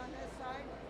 on this side.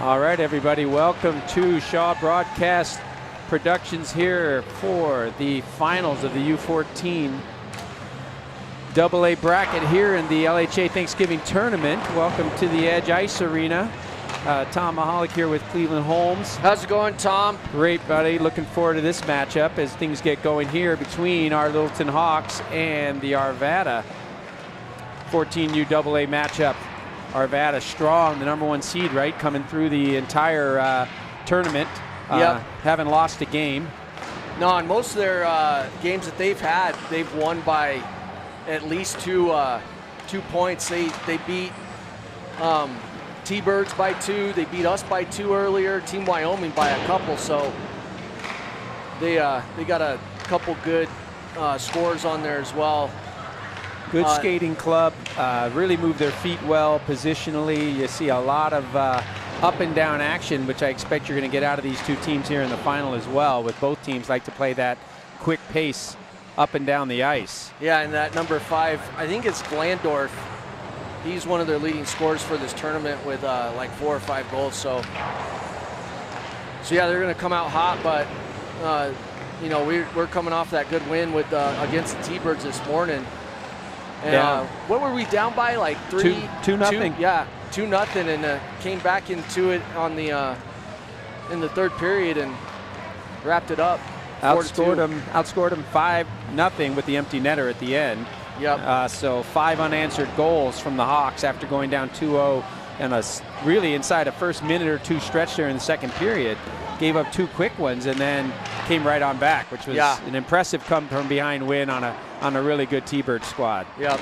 All right, everybody, welcome to Shaw Broadcast Productions here for the finals of the U14 AA bracket here in the LHA Thanksgiving Tournament. Welcome to the Edge Ice Arena. Tom Mahalik here with Cleveland Holmes. How's it going, Tom? Great, buddy. Looking forward to this matchup as things get going here between our Littleton Hawks and the Arvada 14U AA matchup. Arvada strong, the #1 seed, right? Coming through the entire tournament. Haven't lost a game. No, on most of their games that they've had, they've won by at least two points. They beat T-Birds by 2. They beat us by 2 earlier. Team Wyoming by a couple. So they got a couple good scores on there as well. Good skating club, really move their feet well positionally. You see a lot of up and down action, which I expect you're going to get out of these two teams here in the final as well, with both teams like to play that quick pace up and down the ice. Yeah, and that number 5, I think it's Glandorf. He's one of their leading scorers for this tournament with like 4 or 5 goals. So yeah, they're going to come out hot, but you know, we're coming off that good win with against the T-Birds this morning. And what were we down by? Like 2-0. Yeah, 2-0, and came back into it on the in the third period and wrapped it up. Outscored them 5-0 with the empty netter at the end. Yep. So 5 unanswered goals from the Hawks after going down 2-0, and really inside a first minute or 2 stretch there in the second period. Gave up 2 quick ones and then came right on back, which was an impressive come from behind win on a really good T-Bird squad. Yep.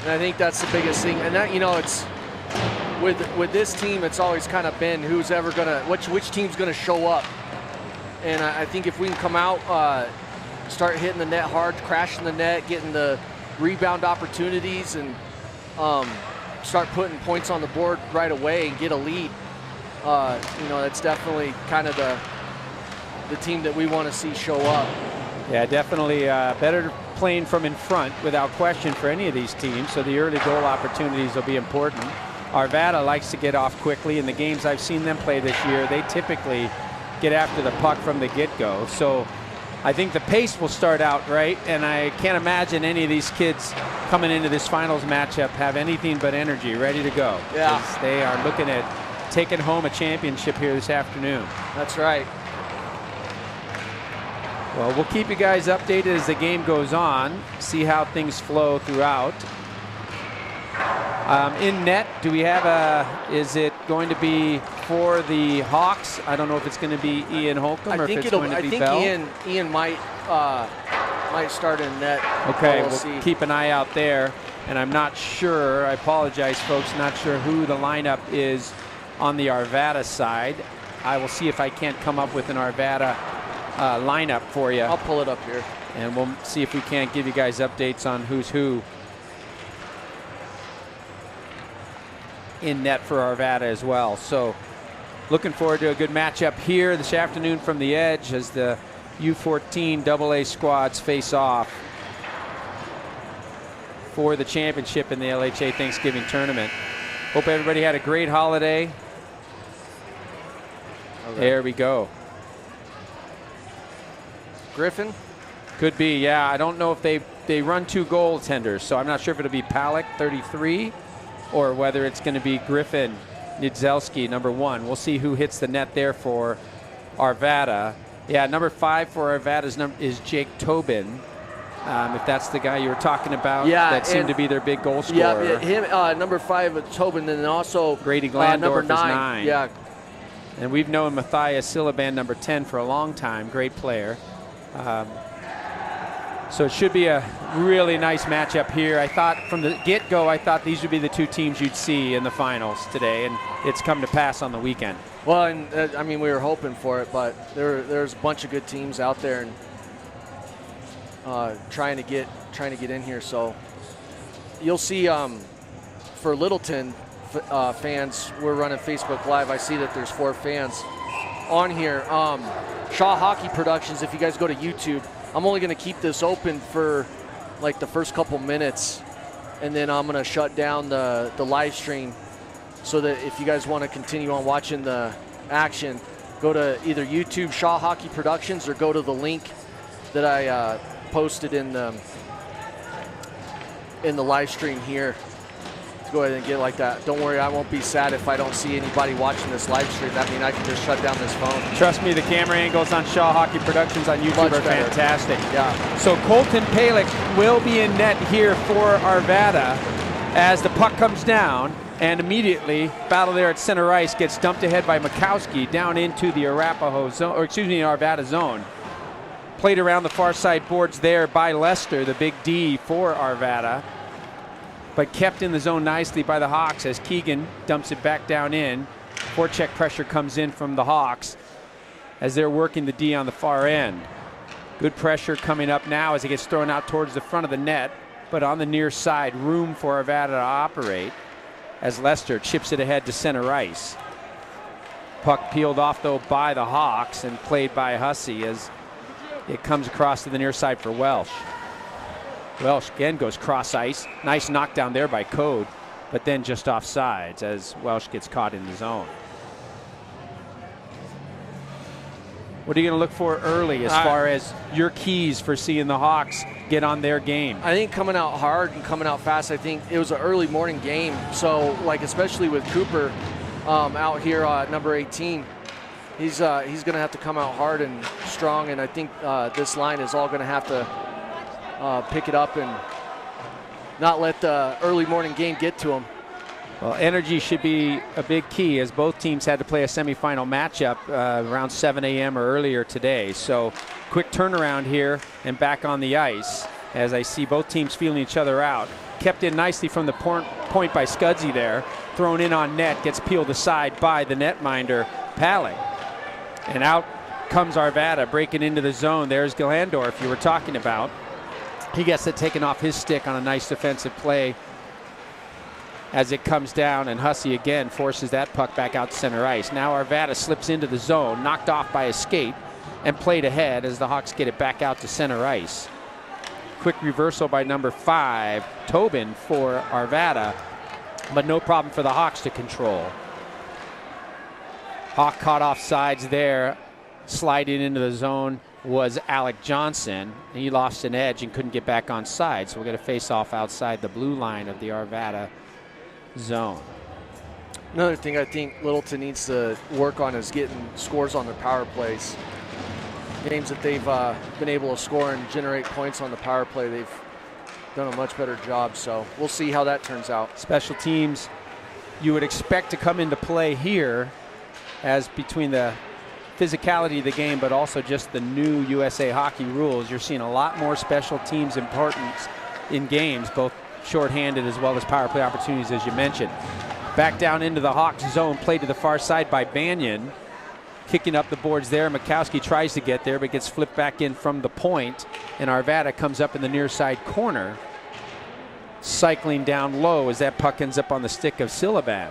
And I think that's the biggest thing. And that, you know, it's with this team, it's always kind of been who's ever gonna which team's gonna show up. And I think if we can come out, start hitting the net hard, crashing the net, getting the rebound opportunities, and start putting points on the board right away and get a lead, you know, that's definitely kind of the team that we want to see show up. Yeah, definitely better playing from in front without question for any of these teams, so the early goal opportunities will be important. Arvada likes to get off quickly. In the games I've seen them play this year, they typically get after the puck from the get-go. So I think the pace will start out right, and I can't imagine any of these kids coming into this finals matchup have anything but energy, ready to go. Yeah. They are looking at taking home a championship here this afternoon. That's right. Well, we'll keep you guys updated as the game goes on, see how things flow throughout. In net, do we have is it going to be for the Hawks? I don't know if it's going to be Ian Holcomb or if it's going to be Bell. I think Ian might start in net. Okay, we'll keep an eye out there. And I'm not sure, I apologize folks, not sure who the lineup is on the Arvada side. I will see if I can't come up with an Arvada lineup for you. I'll pull it up here. And we'll see if we can't give you guys updates on who's who in net for Arvada as well. So looking forward to a good matchup here this afternoon from the Edge as the U14 AA squads face off for the championship in the LHA Thanksgiving Tournament. Hope everybody had a great holiday. Okay. There we go. Griffin? Could be, yeah. I don't know if they run 2 goaltenders, so I'm not sure if it'll be Palak, 33, or whether it's going to be Griffin Niedzelski, #1. We'll see who hits the net there for Arvada. Yeah, number 5 for Arvada is Jake Tobin. If that's the guy you were talking about, that seemed to be their big goal scorer. Yeah, him, number 5 Tobin, and then also Grady Glandorf number 9. is 9. Yeah. And we've known Matthias Silaban, number 10, for a long time. Great player. So it should be a really nice matchup here. I thought from the get-go, I thought these would be the 2 teams you'd see in the finals today, and it's come to pass on the weekend. Well, and I mean, we were hoping for it, but there's a bunch of good teams out there and trying to get in here. So you'll see for Littleton fans, we're running Facebook Live. I see that there's 4 fans on here. Shaw Hockey Productions, if you guys go to YouTube, I'm only going to keep this open for like the first couple minutes, and then I'm going to shut down the live stream so that if you guys want to continue on watching the action, go to either YouTube Shaw Hockey Productions or go to the link that I posted in the live stream here. Go ahead and get like that. Don't worry, I won't be sad if I don't see anybody watching this live stream. That means I can just shut down this phone. Trust me, the camera angles on Shaw Hockey Productions on YouTube are fantastic. Yeah. So Colton Palick will be in net here for Arvada as the puck comes down, and immediately battle there at center ice gets dumped ahead by Mikowski down into the Arapaho zone, or excuse me, Arvada zone. Played around the far side boards there by Lester, the big D for Arvada, but kept in the zone nicely by the Hawks as Keegan dumps it back down in. Forecheck pressure comes in from the Hawks as they're working the D on the far end. Good pressure coming up now as it gets thrown out towards the front of the net, but on the near side, room for Arvada to operate as Lester chips it ahead to center ice. Puck peeled off though by the Hawks and played by Hussey as it comes across to the near side for Welsh. Welsh again goes cross ice. Nice knockdown there by Code, but then just off sides as Welsh gets caught in the zone. What are you going to look for early as far as your keys for seeing the Hawks get on their game? I think coming out hard and coming out fast. I think it was an early morning game, so like especially with Cooper out here at number 18, he's going to have to come out hard and strong, and I think this line is all going to have to pick it up and not let the early morning game get to him. Well, energy should be a big key as both teams had to play a semifinal matchup around 7 a.m. or earlier today. So quick turnaround here and back on the ice as I see both teams feeling each other out. Kept in nicely from the point by Scudzy there. Thrown in on net, gets peeled aside by the netminder, Palick. And out comes Arvada breaking into the zone. There's Glandorf you were talking about. He gets it taken off his stick on a nice defensive play as it comes down, and Hussey again forces that puck back out to center ice. Now Arvada slips into the zone, knocked off by a skate, and played ahead as the Hawks get it back out to center ice. Quick reversal by number 5, Tobin for Arvada, but no problem for the Hawks to control. Hawk caught off sides there, sliding into the zone was Alec Johnson. He lost an edge and couldn't get back on side, so we'll get a face-off outside the blue line of the Arvada zone. Another thing I think Littleton needs to work on is getting scores on their power plays. Games that they've been able to score and generate points on the power play, they've done a much better job, so we'll see how that turns out. Special teams you would expect to come into play here as between the physicality of the game, but also just the new USA Hockey rules. You're seeing a lot more special teams importance in games, both shorthanded as well as power play opportunities, as you mentioned. Back down into the Hawks zone, played to the far side by Banyan. Kicking up the boards there. Mikowski tries to get there, but gets flipped back in from the point, and Arvada comes up in the near side corner, cycling down low as that puck ends up on the stick of Silaban.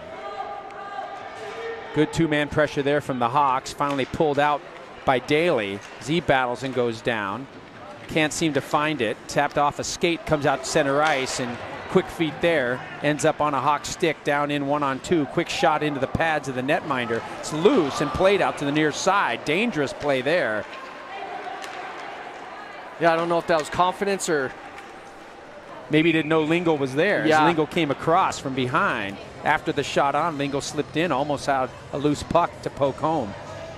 Good two-man pressure there from the Hawks. Finally pulled out by Daly as he battles and goes down. Can't seem to find it. Tapped off a skate, comes out to center ice, and quick feet there. Ends up on a Hawk stick down in 1-on-2. Quick shot into the pads of the netminder. It's loose and played out to the near side. Dangerous play there. Yeah, I don't know if that was confidence or maybe he didn't know Lingle was there. Yeah. As Lingle came across from behind. After the shot on, Lingle slipped in, almost out a loose puck to poke home.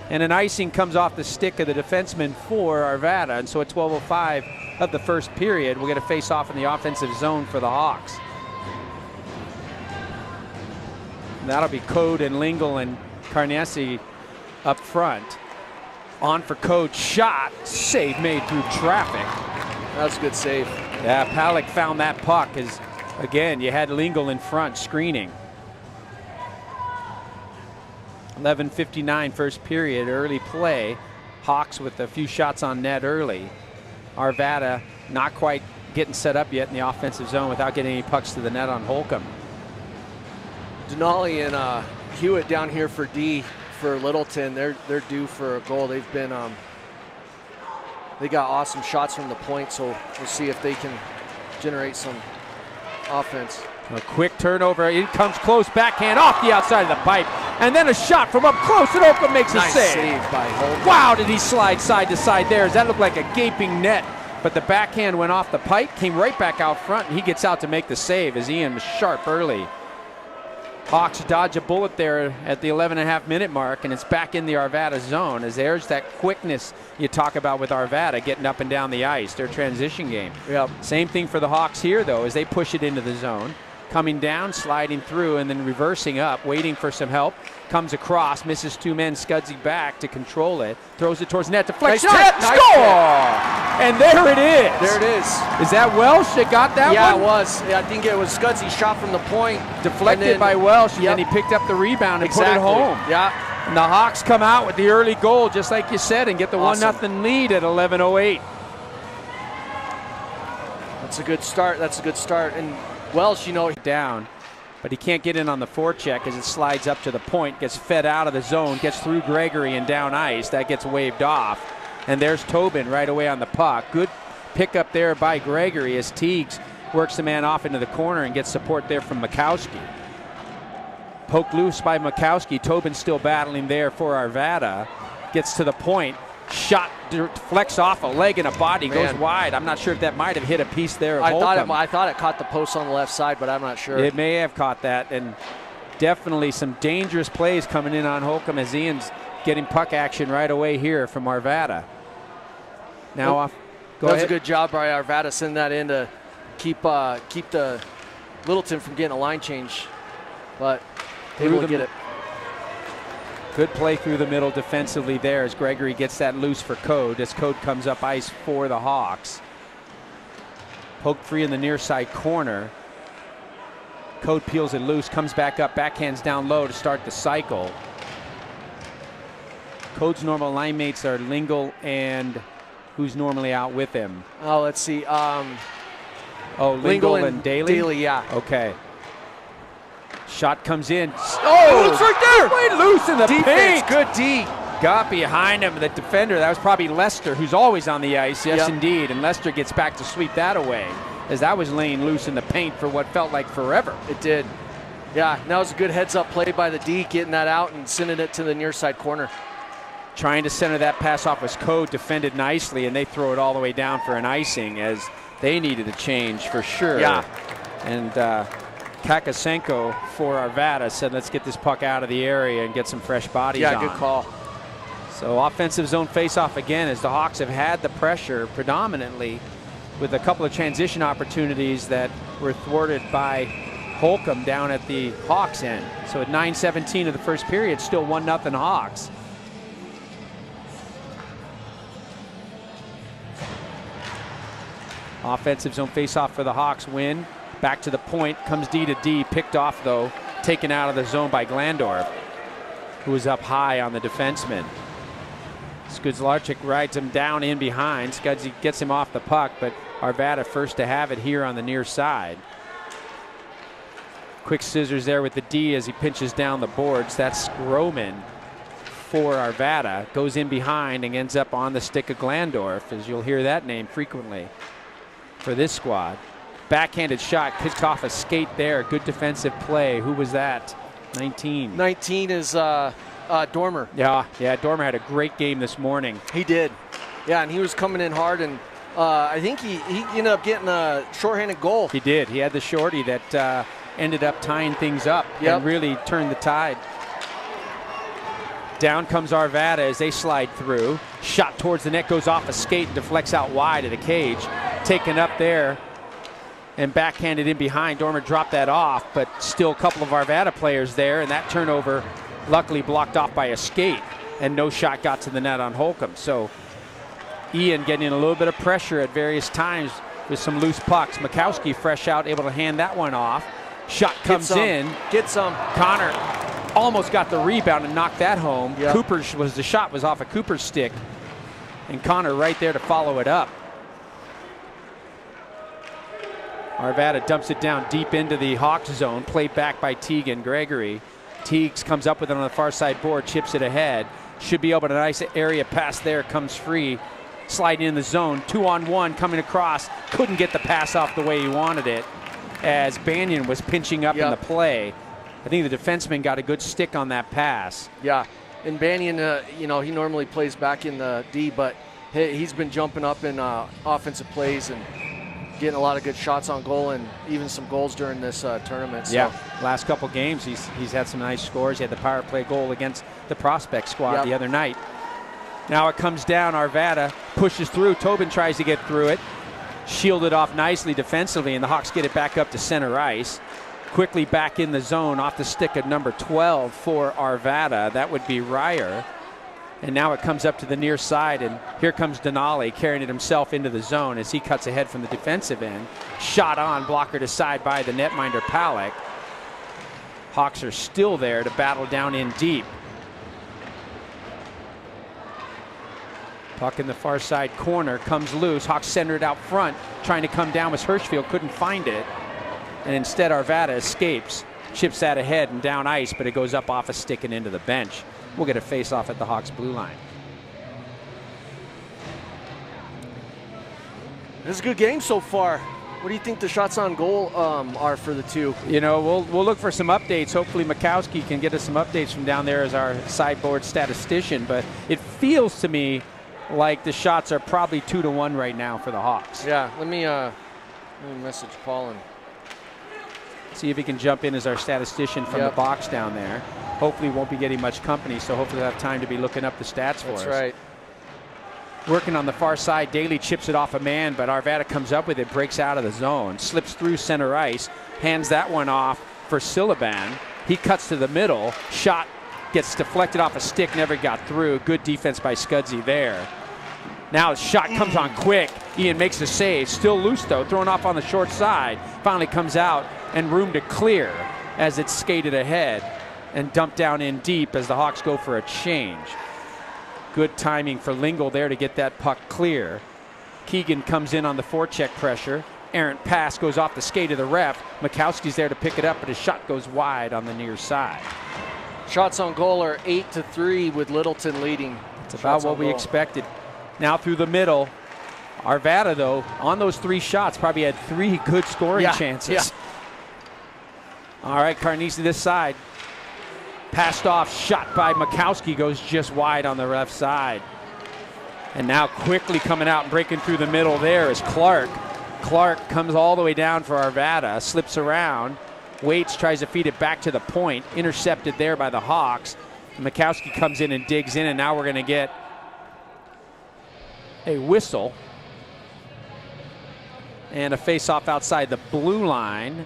And an icing comes off the stick of the defenseman for Arvada. And so at 12:05 of the first period, we'll get a face-off in the offensive zone for the Hawks. And that'll be Code and Lingle and Carnesi up front. On for Code, shot, save made through traffic. That's a good save. Yeah, Palick found that puck as, again, you had Lingle in front screening. 11:59 first period, early play. Hawks with a few shots on net early. Arvada not quite getting set up yet in the offensive zone without getting any pucks to the net on Holcomb. Denali and Hewitt down here for D for Littleton. They're due for a goal. They've been they got awesome shots from the point, so we'll see if they can generate some offense. A quick turnover. It comes close, backhand off the outside of the pipe. And then a shot from up close, and Holcomb makes a save. Save by Holcomb. Wow, did he slide side to side there? Does that look like a gaping net? But the backhand went off the pipe, came right back out front, and he gets out to make the save as Ian was sharp early. Hawks dodge a bullet there at the 11.5-minute mark, and it's back in the Arvada zone as there's that quickness you talk about with Arvada getting up and down the ice, their transition game. Yep. Same thing for the Hawks here, though, as they push it into the zone. Coming down, sliding through, and then reversing up, waiting for some help. Comes across, misses two men, Scudsy back to control it, throws it towards net, deflection, nice score! And there it is. There it is. Is that Welsh that got that one? Yeah, it was. Yeah, I think it was Scudsy shot from the point. Deflected by Welsh, and then he picked up the rebound and put it home. Yeah. And the Hawks come out with the early goal, just like you said, and get the Awesome. 1-0 lead at 11:08. That's a good start. That's a good start. And Welsh, you know, down, but he can't get in on the forecheck as it slides up to the point, gets fed out of the zone, gets through Gregory and down ice. That gets waved off. And there's Tobin right away on the puck. Good pickup there by Gregory as Teagues works the man off into the corner and gets support there from Mikowski. Poked loose by Mikowski. Tobin still battling there for Arvada. Gets to the point. Shot deflects off a leg and a body, goes wide. I'm not sure if that might have hit a piece there of Holcomb. I thought it caught the post on the left side, but I'm not sure. It may have caught that, and definitely some dangerous plays coming in on Holcomb as Ian's getting puck action right away here from Arvada. Now off. Go ahead. That was a good job by Arvada sending that in to keep the Littleton from getting a line change, but able to get it. Good play through the middle defensively there as Gregory gets that loose for Code as Code comes up ice for the Hawks. Poked free in the near side corner. Code peels it loose, comes back up, backhands down low to start the cycle. Code's normal line mates are Lingle and who's normally out with him? Oh, let's see. Lingle and Daly? Daly, yeah. Okay. Shot comes in. Oh, it's right there. Way loose in the paint. Good D. Got behind him, the defender. That was probably Lester, who's always on the ice. Yes, indeed. And Lester gets back to sweep that away as that was laying loose in the paint for what felt like forever. It did. Yeah, that was a good heads-up play by the D, getting that out and sending it to the near side corner. Trying to center that pass off was Code, defended nicely, and they throw it all the way down for an icing as they needed a change for sure. Yeah. And Kakasenko for Arvada said, let's get this puck out of the area and get some fresh bodies on. Yeah, good call. So offensive zone face-off again as the Hawks have had the pressure predominantly with a couple of transition opportunities that were thwarted by Holcomb down at the Hawks end. So at 9:17 of the first period, still 1-0 Hawks. Offensive zone face-off for the Hawks win. Back to the point, comes D to D, picked off though, taken out of the zone by Glandorf, who was up high on the defenseman. Skudzlarczyk rides him down in behind. Scudsy gets him off the puck, but Arvada first to have it here on the near side. Quick scissors there with the D as he pinches down the boards. That's Groman for Arvada. Goes in behind and ends up on the stick of Glandorf, as you'll hear that name frequently for this squad. Backhanded shot, picked off a skate there. Good defensive play. Who was that? 19. 19 is Dormer. Yeah, Dormer had a great game this morning. He did. Yeah, and he was coming in hard, and I think he ended up getting a shorthanded goal. He did. He had the shorty that ended up tying things up and really turned the tide. Down comes Arvada as they slide through. Shot towards the net, goes off a skate and deflects out wide of the cage. Taken up there and backhanded in behind. Dormer dropped that off, but still a couple of Arvada players there, and that turnover luckily blocked off by a skate, and no shot got to the net on Holcomb. So Ian getting a little bit of pressure at various times with some loose pucks. Mikowski fresh out, able to hand that one off. Shot comes in. Get some. Connor almost got the rebound and knocked that home. Cooper's the shot was off a Cooper's stick, and Connor right there to follow it up. Arvada dumps it down deep into the Hawks zone, played back by Teague and Gregory. Teagues comes up with it on the far side board, chips it ahead. Should be able to nice area pass there, comes free. Sliding in the zone, 2-on-1 coming across. Couldn't get the pass off the way he wanted it. as Banyan was pinching up in Yep. the play. I think the defenseman got a good stick on that pass. Yeah, and Banyan, he normally plays back in the D, but he's been jumping up in offensive plays and getting a lot of good shots on goal and even some goals during this tournament. So. Yeah, last couple games he's had some nice scores. He had the power play goal against the prospect squad the other night. Now it comes down. Arvada pushes through. Tobin tries to get through it. Shielded off nicely defensively, and the Hawks get it back up to center ice. Quickly back in the zone off the stick of number 12 for Arvada. That would be Ryer. And now it comes up to the near side, and here comes Denali carrying it himself into the zone as he cuts ahead from the defensive end. Shot on, blockered aside by the netminder Palak. Hawks are still there to battle down in deep. Puck in the far side corner, comes loose. Hawks center it out front, trying to come down with Hirschfield, couldn't find it. And instead Arvada escapes, chips that ahead and down ice, but it goes up off a stick and into the bench. We'll get a face-off at the Hawks blue line. This is a good game so far. What do you think the shots on goal are for the two? We'll look for some updates. Hopefully Mikowski can get us some updates from down there as our sideboard statistician, but it feels to me like the shots are probably 2-1 right now for the Hawks. Yeah, let me message Paul and see if he can jump in as our statistician from the box down there. Hopefully won't be getting much company, so hopefully we'll have time to be looking up the stats for us. That's right. Working on the far side, Daly chips it off a man, but Arvada comes up with it, breaks out of the zone, slips through center ice, hands that one off for Silaban. He cuts to the middle, shot gets deflected off a stick, never got through. Good defense by Scudzy there. Now the shot comes on quick. Ian makes the save. Still loose though, thrown off on the short side. Finally comes out and room to clear as it's skated ahead and dumped down in deep as the Hawks go for a change. Good timing for Lingle there to get that puck clear. Keegan comes in on the forecheck pressure. Errant pass goes off the skate of the ref. Mikowski's there to pick it up, but his shot goes wide on the near side. Shots on goal are 8-3 with Littleton leading. It's about what we expected. Now through the middle. Arvada, though, on those 3 shots, probably had 3 good scoring chances. Yeah. All right, Carnesi this side. Passed off, shot by Mikowski, goes just wide on the left side. And now quickly coming out and breaking through the middle there is Clark. Clark comes all the way down for Arvada, slips around, waits, tries to feed it back to the point, intercepted there by the Hawks. Mikowski comes in and digs in, and now we're going to get a whistle and a face-off outside the blue line.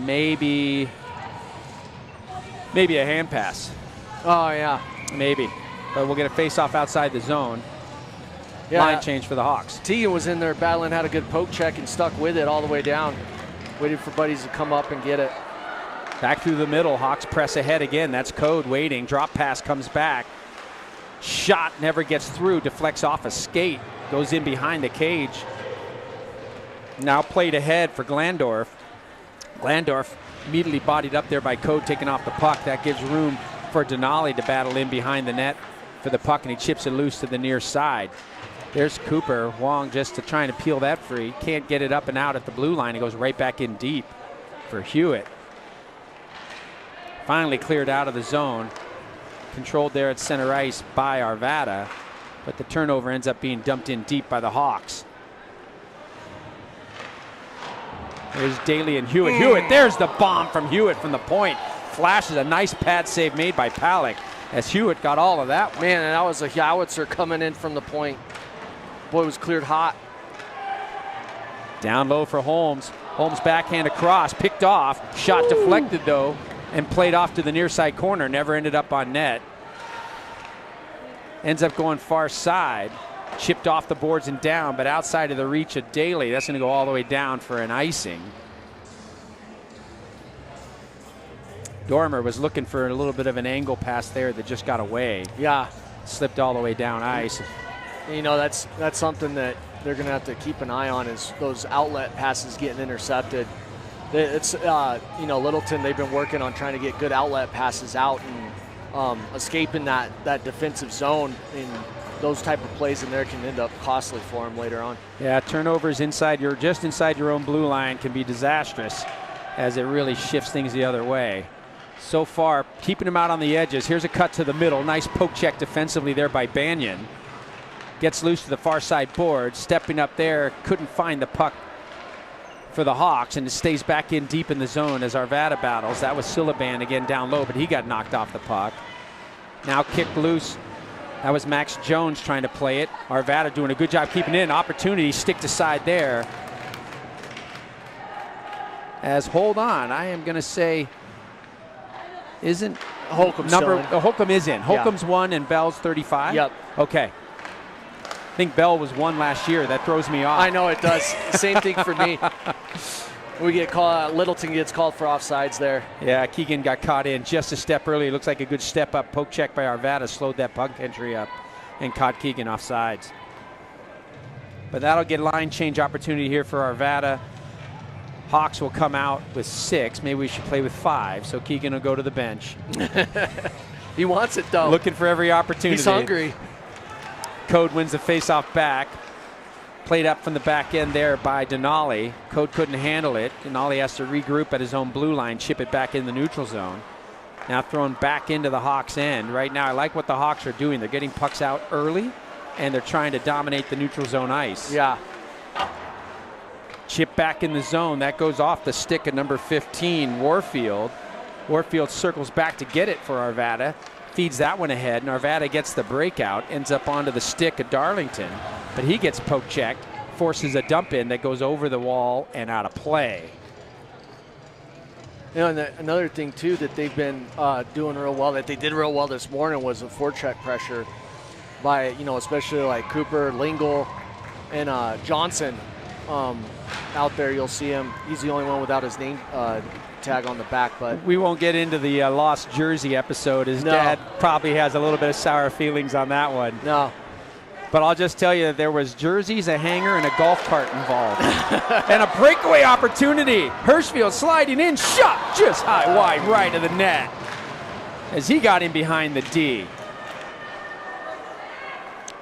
Maybe a hand pass. Oh, yeah. Maybe. But we'll get a face-off outside the zone. Yeah. Line change for the Hawks. Teagan was in there battling, had a good poke check and stuck with it all the way down. Waited for buddies to come up and get it. Back through the middle, Hawks press ahead again. That's Code waiting. Drop pass comes back. Shot never gets through, deflects off a skate, goes in behind the cage. Now played ahead for Glandorf. Glandorf immediately bodied up there by Code, taking off the puck. That gives room for Denali to battle in behind the net for the puck, and he chips it loose to the near side. There's Cooper. Wong just to trying to peel that free. Can't get it up and out at the blue line. It goes right back in deep for Hewitt. Finally cleared out of the zone. Controlled there at center ice by Arvada, but the turnover ends up being dumped in deep by the Hawks. There's Daly and Hewitt. Hewitt, there's the bomb from Hewitt from the point. Flashes a nice pad save made by Palak as Hewitt got all of that one. Man, and that was a howitzer coming in from the point. Boy, it was cleared hot. Down low for Holmes. Holmes backhand across, picked off. Shot deflected though, and played off to the near side corner. Never ended up on net. Ends up going far side. Chipped off the boards and down, but outside of the reach of Daly. That's going to go all the way down for an icing. Dormer was looking for a little bit of an angle pass there that just got away. Yeah. Slipped all the way down ice. You know, that's something that they're going to have to keep an eye on, is those outlet passes getting intercepted. It's, Littleton, they've been working on trying to get good outlet passes out, and escaping that defensive zone, and those type of plays in there can end up costly for him later on. Yeah, turnovers just inside your own blue line can be disastrous, as it really shifts things the other way. So far, keeping him out on the edges. Here's a cut to the middle. Nice poke check defensively there by Banyan. Gets loose to the far side board. Stepping up there, couldn't find the puck for the Hawks, and it stays back in deep in the zone as Arvada battles. That was Silaban again down low, but he got knocked off the puck. Now kicked loose. That was Max Jones trying to play it. Arvada doing a good job keeping it in. Opportunity, stick to side there. As hold on, I am going to say, isn't Holcomb's number? still in. Holcomb is in. Holcomb's 1 and Bell's 35. Yep. Okay. I think Bell was 1 last year. That throws me off. I know it does. Same thing for me. We get called. Littleton gets called for offsides there. Yeah, Keegan got caught in just a step early. Looks like a good step up. Poke check by Arvada slowed that puck entry up and caught Keegan offsides. But that'll get line change opportunity here for Arvada. Hawks will come out with 6. Maybe we should play with 5. So Keegan will go to the bench. He wants it though. Looking for every opportunity. He's hungry. Code wins the faceoff back. Played up from the back end there by Denali. Code couldn't handle it. Denali has to regroup at his own blue line, chip it back in the neutral zone. Now thrown back into the Hawks end. Right now I like what the Hawks are doing. They're getting pucks out early, and they're trying to dominate the neutral zone ice. Yeah. Chip back in the zone. That goes off the stick of number 15, Warfield. Warfield circles back to get it for Arvada. Feeds that one ahead, and Arvada gets the breakout, ends up onto the stick of Darlington, but he gets poke checked, forces a dump in that goes over the wall and out of play. You know, and another thing too that they've been doing real well, that they did real well this morning, was the forecheck pressure by, you know, especially like Cooper, Lingle, and Johnson out there. You'll see him. He's the only one without his name tag on the back, but we won't get into the lost jersey episode. His dad probably has a little bit of sour feelings on that one. No. But I'll just tell you, there was jerseys, a hanger, and a golf cart involved. And a breakaway opportunity. Hirschfield sliding in, shot just high, wide right of the net as he got in behind the D.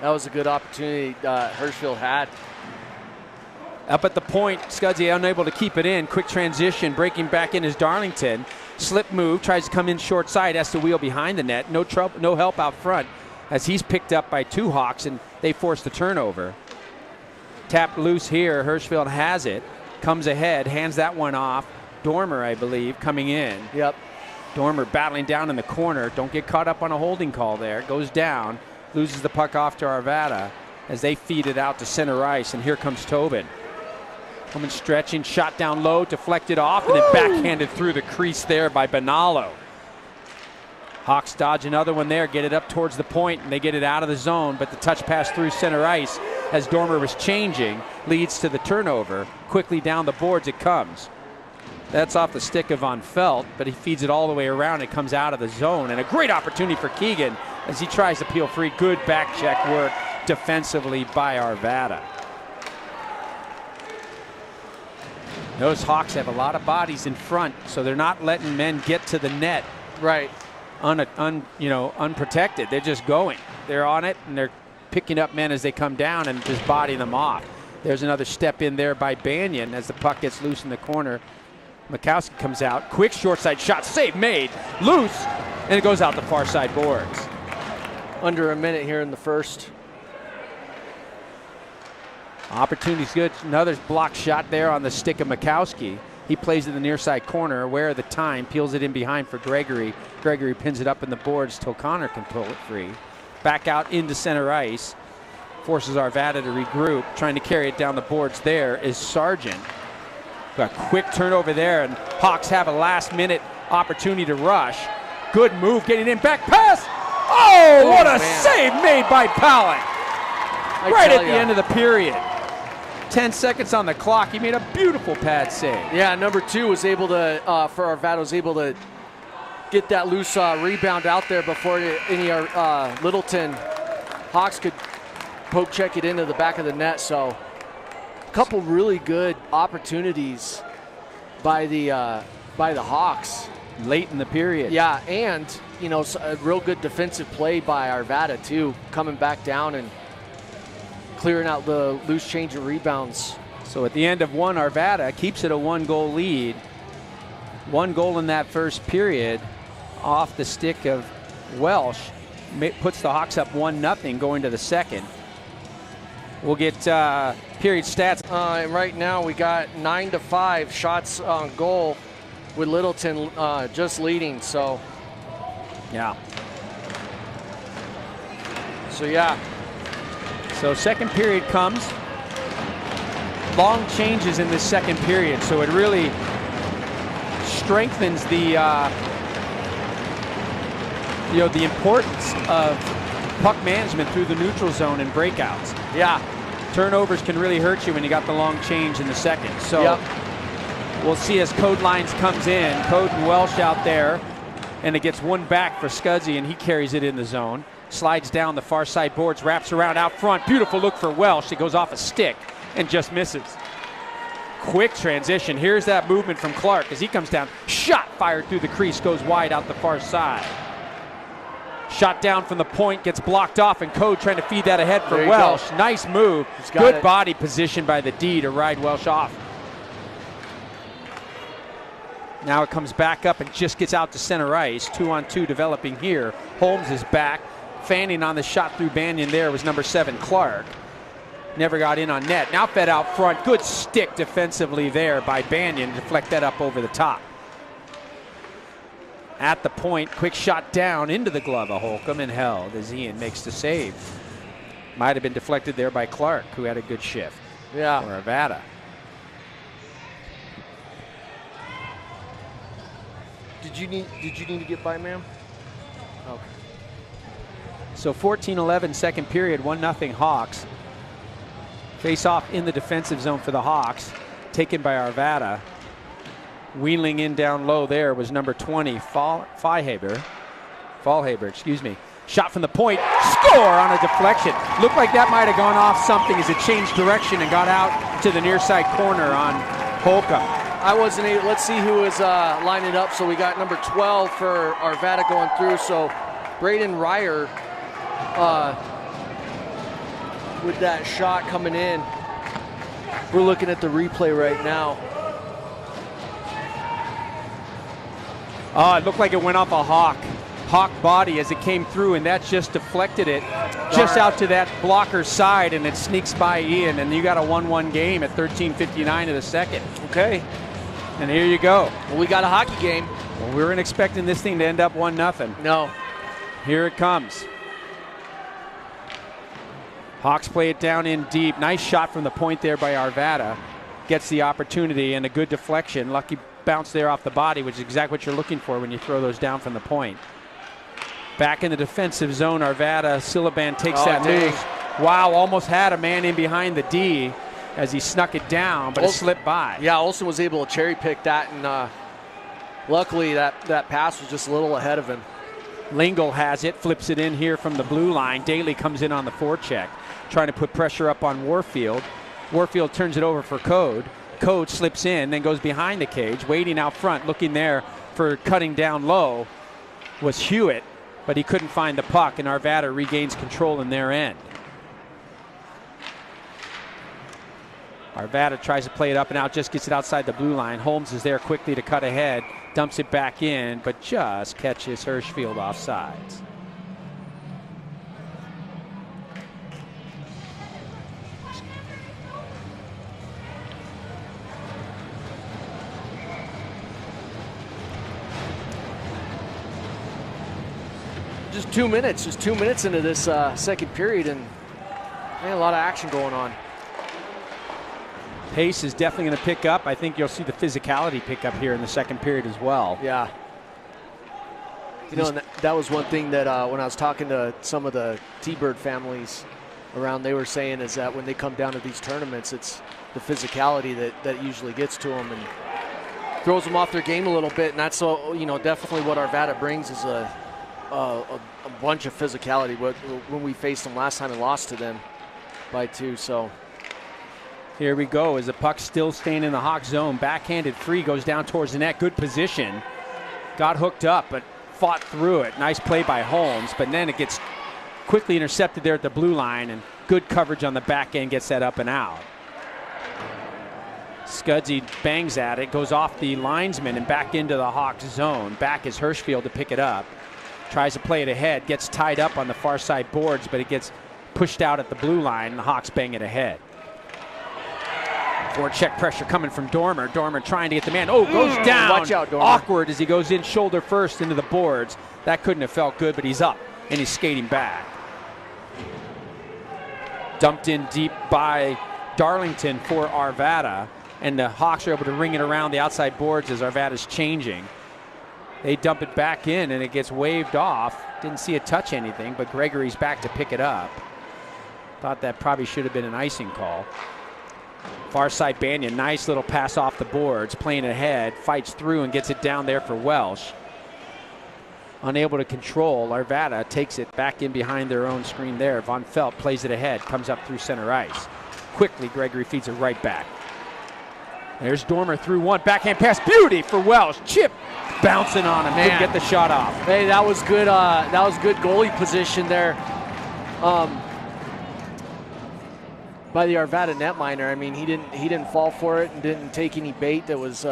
That was a good opportunity Hirschfield had. Up at the point, Scudzy unable to keep it in. Quick transition, breaking back in is Darlington. Slip move, tries to come in short side, has to wheel behind the net. No trouble, no help out front as he's picked up by 2 Hawks, and they force the turnover. Tapped loose here, Hirschfield has it. Comes ahead, hands that one off. Dormer, I believe, coming in. Yep. Dormer battling down in the corner. Don't get caught up on a holding call there. Goes down, loses the puck off to Arvada as they feed it out to center ice, and here comes Tobin. Coming stretching, shot down low, deflected off, and then backhanded through the crease there by Benalo. Hawks dodge another one there, get it up towards the point, and they get it out of the zone, but the touch pass through center ice as Dormer was changing leads to the turnover. Quickly down the boards it comes. That's off the stick of Von Felt, but he feeds it all the way around. It comes out of the zone, and a great opportunity for Keegan as he tries to peel free. Good back check work defensively by Arvada. Those Hawks have a lot of bodies in front, so they're not letting men get to the net right unprotected. They're just going. They're on it, and they're picking up men as they come down and just bodying them off. There's another step in there by Banyan as the puck gets loose in the corner. Mikowski comes out. Quick short side shot. Save made. Loose, and it goes out the far side boards. Under a minute here in the first. Opportunity's good. Another block shot there on the stick of Mikowski. He plays in the near side corner, aware of the time, peels it in behind for Gregory. Gregory pins it up in the boards till Connor can pull it free. Back out into center ice. Forces Arvada to regroup. Trying to carry it down the boards there is Sargent. Got a quick turnover there, and Hawks have a last minute opportunity to rush. Good move getting in. Back pass. Oh, what a save made by Powell. Right at the end of the period. 10 seconds on the clock. He made a beautiful pad save. Yeah, number 2 was able to, for Arvada, was able to get that loose rebound out there before any Littleton Hawks could poke check it into the back of the net. So a couple really good opportunities by the Hawks. late in the period. Yeah, and, you know, a real good defensive play by Arvada, too, coming back down and clearing out the loose change and rebounds. So at the end of one, Arvada keeps it a 1-goal lead. 1 goal in that first period off the stick of Welsh. Puts the Hawks up 1-0 going to the second. We'll get period stats. And right now we got 9-5 shots on goal with Littleton just leading. So yeah. So second period comes. Long changes in this second period, so it really strengthens the the importance of puck management through the neutral zone and breakouts. Yeah. Turnovers can really hurt you when you got the long change in the second. So we'll see as Code Lines comes in. Code and Welsh out there, and it gets one back for Scudzy, and he carries it in the zone. Slides down the far side boards, wraps around out front. Beautiful look for Welsh. It goes off a stick and just misses. Quick transition. Here's that movement from Clark as he comes down. Shot fired through the crease, goes wide out the far side. Shot down from the point, gets blocked off, and Code trying to feed that ahead for Welsh. Nice move. Good body position by the D to ride Welsh off. Now it comes back up and just gets out to center ice. 2-on-2 developing here. Holmes is back. Fanning on the shot through Banyan there was number 7, Clark. Never got in on net. Now fed out front. Good stick defensively there by Banyan to deflect that up over the top. At the point, quick shot down into the glove of Holcomb and held as Ian makes the save. Might have been deflected there by Clark, who had a good shift. Yeah. For Arvada. Did you need to get by, ma'am? Okay. So 14-11 second period, 1-0 Hawks. Face off in the defensive zone for the Hawks, taken by Arvada. Wheeling in down low there was number 20, Fallhaber, excuse me. Shot from the point, score on a deflection. Looked like that might have gone off something as it changed direction and got out to the near side corner on Holcomb. I wasn't able, let's see who is lining up. So we got number 12 for Arvada going through. So Braden Ryer with that shot coming in. We're looking at the replay right now. Oh, it looked like it went off a Hawk body as it came through, and that just deflected it just out to that blocker's side, and it sneaks by Ian, and you got a 1-1 game at 13:59 of the second. Okay. And here you go. Well, we got a hockey game. Well, we weren't expecting this thing to end up 1-0. No. Here it comes. Hawks play it down in deep. Nice shot from the point there by Arvada. Gets the opportunity and a good deflection. Lucky bounce there off the body, which is exactly what you're looking for when you throw those down from the point. Back in the defensive zone, Arvada. Silaban takes that move. Wow, almost had a man in behind the D as he snuck it down, but it slipped by. Yeah, Olsen was able to cherry pick that, and luckily that pass was just a little ahead of him. Lingle has it, flips it in here from the blue line. Daly comes in on the forecheck, trying to put pressure up on Warfield. Warfield turns it over for Code. Code slips in, then goes behind the cage, waiting out front, looking there for cutting down low was Hewitt, but he couldn't find the puck, and Arvada regains control in their end. Arvada tries to play it up and out, just gets it outside the blue line. Holmes is there quickly to cut ahead, dumps it back in, but just catches Hirschfield offsides. Just 2 minutes into this second period, and man, a lot of action going on. Pace is definitely going to pick up. I think you'll see the physicality pick up here in the second period as well. Yeah. You know, and that was one thing that when I was talking to some of the T-Bird families around, they were saying is that when they come down to these tournaments, it's the physicality that usually gets to them and throws them off their game a little bit. And that's, you know, definitely what Arvada brings is a bunch of physicality. When we faced them last time and lost to them by 2, so. Here we go as the puck still staying in the Hawk zone. Backhanded free, goes down towards the net. Good position. got hooked up, but fought through it. Nice play by Holmes, but then it gets quickly intercepted there at the blue line, and good coverage on the back end gets that up and out. Scudsy bangs at it, goes off the linesman and back into the Hawks zone. Back is Hirschfield to pick it up. Tries to play it ahead, gets tied up on the far side boards, but it gets pushed out at the blue line, and the Hawks bang it ahead. Forecheck pressure coming from Dormer. Dormer trying to get the man. Oh, goes down. Watch out, Dormer. Awkward as he goes in shoulder first into the boards. That couldn't have felt good, but he's up and he's skating back. Dumped in deep by Darlington for Arvada, and the Hawks are able to ring it around the outside boards as Arvada's changing. They dump it back in and it gets waved off. Didn't see it touch anything, but Gregory's back to pick it up. Thought that probably should have been an icing call. Far side Banyan, nice little pass off the boards, playing ahead, fights through and gets it down there for Welsh. Unable to control, Arvada takes it back in behind their own screen there. Von Felt plays it ahead, comes up through center ice. Quickly, Gregory feeds it right back. There's Dormer through one, backhand pass, beauty for Welsh. Chip bouncing on him, couldn't get the shot off. Hey, that was good. That was good goalie position there by the Arvada netminer. I mean, he didn't fall for it and didn't take any bait that was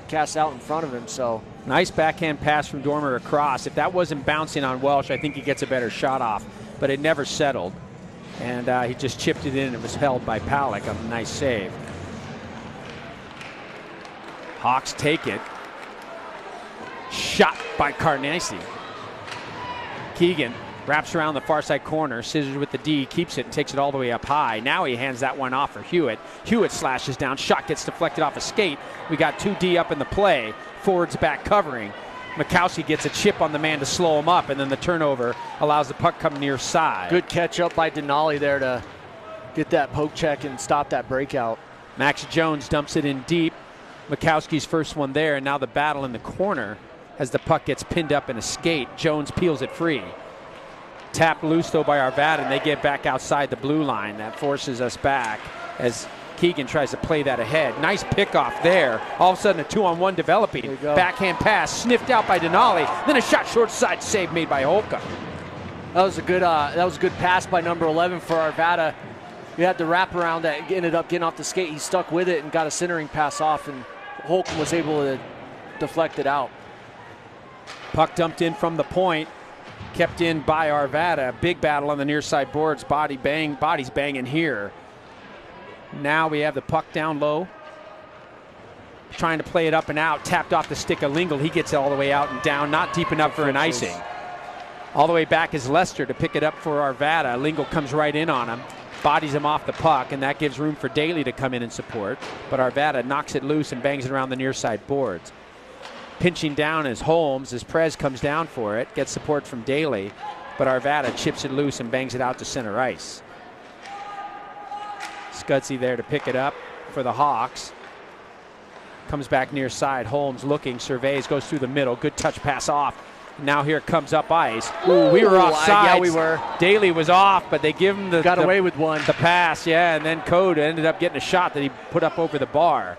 cast out in front of him. So nice backhand pass from Dormer across. If that wasn't bouncing on Welsh, I think he gets a better shot off, but it never settled. And he just chipped it in and it was held by Palak. A nice save. Hawks take it. Shot by Carnesi. Keegan wraps around the far side corner, scissors with the D, keeps it and takes it all the way up high. Now he hands that one off for Hewitt. Hewitt slashes down, shot gets deflected off a skate. We got 2D up in the play, forwards back covering. Mikowski gets a chip on the man to slow him up, and then the turnover allows the puck come near side. Good catch up by Denali there to get that poke check and stop that breakout. Max Jones dumps it in deep. Mikowski's first one there, and now the battle in the corner as the puck gets pinned up in a skate. Jones peels it free. Tapped loose though by Arvada, and they get back outside the blue line. That forces us back as Keegan tries to play that ahead. Nice pickoff there. All of a sudden a 2-on-1 developing. Backhand pass sniffed out by Denali. Then a shot short side save made by Holcomb. That was a good pass by number 11 for Arvada. We had the wraparound that ended up getting off the skate. He stuck with it and got a centering pass off, and Holcomb was able to deflect it out. Puck dumped in from the point. Kept in by Arvada. Big battle on the near side boards. Bodies banging here. Now we have the puck down low. Trying to play it up and out. Tapped off the stick of Lingle. He gets it all the way out and down. Not deep enough for an icing. All the way back is Lester to pick it up for Arvada. Lingle comes right in on him. Bodies him off the puck, and that gives room for Daly to come in and support. But Arvada knocks it loose and bangs it around the near side boards. Pinching down is Holmes as Prez comes down for it. Gets support from Daly, but Arvada chips it loose and bangs it out to center ice. Scudsy there to pick it up for the Hawks. Comes back near side. Holmes looking, surveys, goes through the middle. Good touch pass off. Now here comes up ice. Ooh, we were offside. Yeah, we were. Daly was off, but they give him got away with one. The pass, yeah, and then Code ended up getting a shot that he put up over the bar.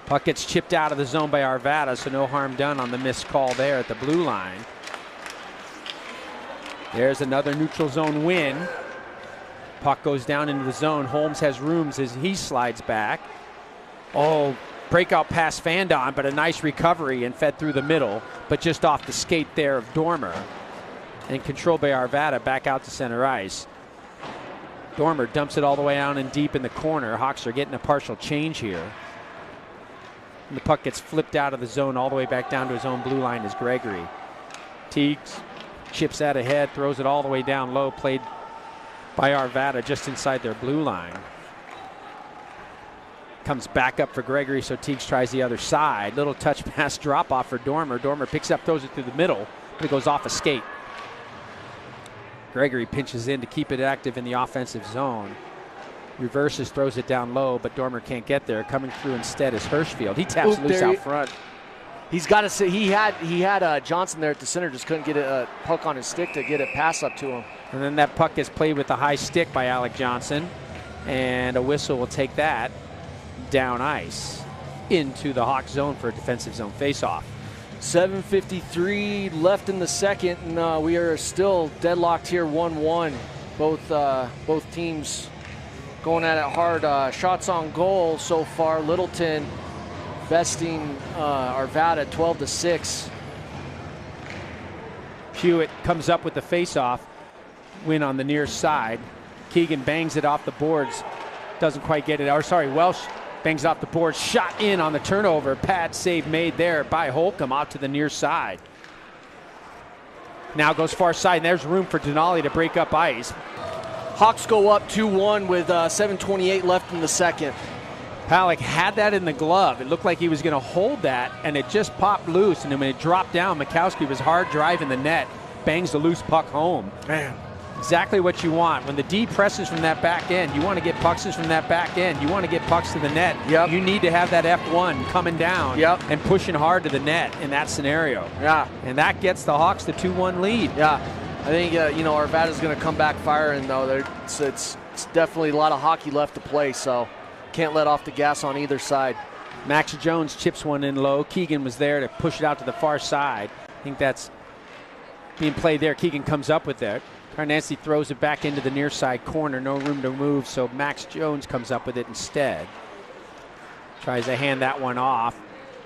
Puck gets chipped out of the zone by Arvada, so no harm done on the missed call there at the blue line. There's another neutral zone win. Puck goes down into the zone. Holmes has rooms as he slides back. Oh, breakout pass Fandon, but a nice recovery and fed through the middle, but just off the skate there of Dormer. And controlled by Arvada back out to center ice. Dormer dumps it all the way out and deep in the corner. Hawks are getting a partial change here. And the puck gets flipped out of the zone all the way back down to his own blue line as Gregory. Teagues chips that ahead, throws it all the way down low, played by Arvada just inside their blue line. Comes back up for Gregory, so Teagues tries the other side. Little touch pass drop off for Dormer. Dormer picks up, throws it through the middle, but it goes off a skate. Gregory pinches in to keep it active in the offensive zone. Reverses, throws it down low, but Dormer can't get there. Coming through instead is Hirschfield. He taps loose out front. He's got to say he had Johnson there at the center, just couldn't get a puck on his stick to get a pass up to him. And then that puck gets played with the high stick by Alec Johnson, and a whistle will take that down ice. into the Hawks zone for a defensive zone faceoff. 7:53 left in the second, and we are still deadlocked here, 1-1. Both teams going at it hard. Shots on goal so far. Littleton besting Arvada 12-6. Hewitt comes up with the faceoff win on the near side. Keegan bangs it off the boards. Doesn't quite get it. Or sorry, Welsh bangs off the boards. Shot in on the turnover. Pad save made there by Holcomb out to the near side. Now goes far side, and there's room for Denali to break up ice. Hawks go up 2-1 with 7:28 left in the second. Halleck had that in the glove. It looked like he was going to hold that, and it just popped loose. And then when it dropped down, Mikowski was hard driving the net. Bangs the loose puck home. Man. Exactly what you want. When the D presses from that back end, you want to get pucks from that back end. You want to get pucks to the net. Yep. You need to have that F1 coming down and pushing hard to the net in that scenario. Yeah. And that gets the Hawks the 2-1 lead. Yeah. I think, Arvada's going to come back firing, though. It's definitely a lot of hockey left to play, so can't let off the gas on either side. Max Jones chips one in low. Keegan was there to push it out to the far side. I think that's being played there. Keegan comes up with it. Carnancy throws it back into the near side corner. No room to move, so Max Jones comes up with it instead. Tries to hand that one off,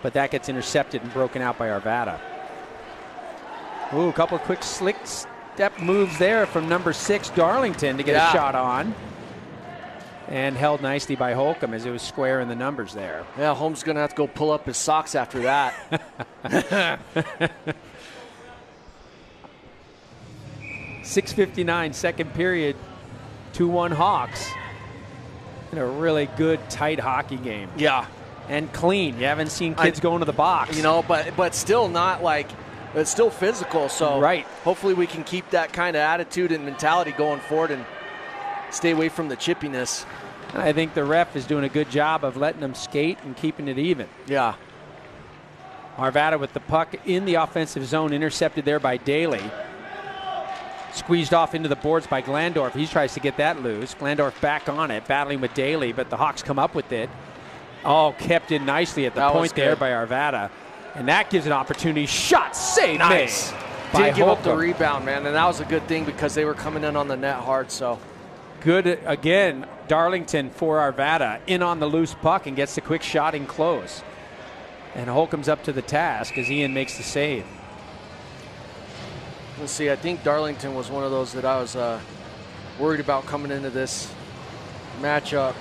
but that gets intercepted and broken out by Arvada. Ooh, a couple of quick slick step moves there from number 6, Darlington, to get a shot on. And held nicely by Holcomb as it was square in the numbers there. Yeah, Holmes going to have to go pull up his socks after that. 6:59, second period, 2-1 Hawks. In a really good, tight hockey game. Yeah. And clean. You haven't seen kids go into the box. But still not like, it's still physical. So hopefully we can keep that kind of attitude and mentality going forward and stay away from the chippiness. I think the ref is doing a good job of letting them skate and keeping it even. Yeah. Arvada with the puck in the offensive zone, intercepted there by Daly. Squeezed off into the boards by Glandorf. He tries to get that loose. Glandorf back on it, battling with Daly, but the Hawks come up with it. Oh, kept in nicely at the point there by Arvada. And that gives an opportunity. Shot save made. Didn't give up the rebound, man, and that was a good thing because they were coming in on the net hard. So good again, Darlington for Arvada. In on the loose puck and gets the quick shot in close. And Holcomb's up to the task as Ian makes the save. Let's see, I think Darlington was one of those that I was worried about coming into this matchup.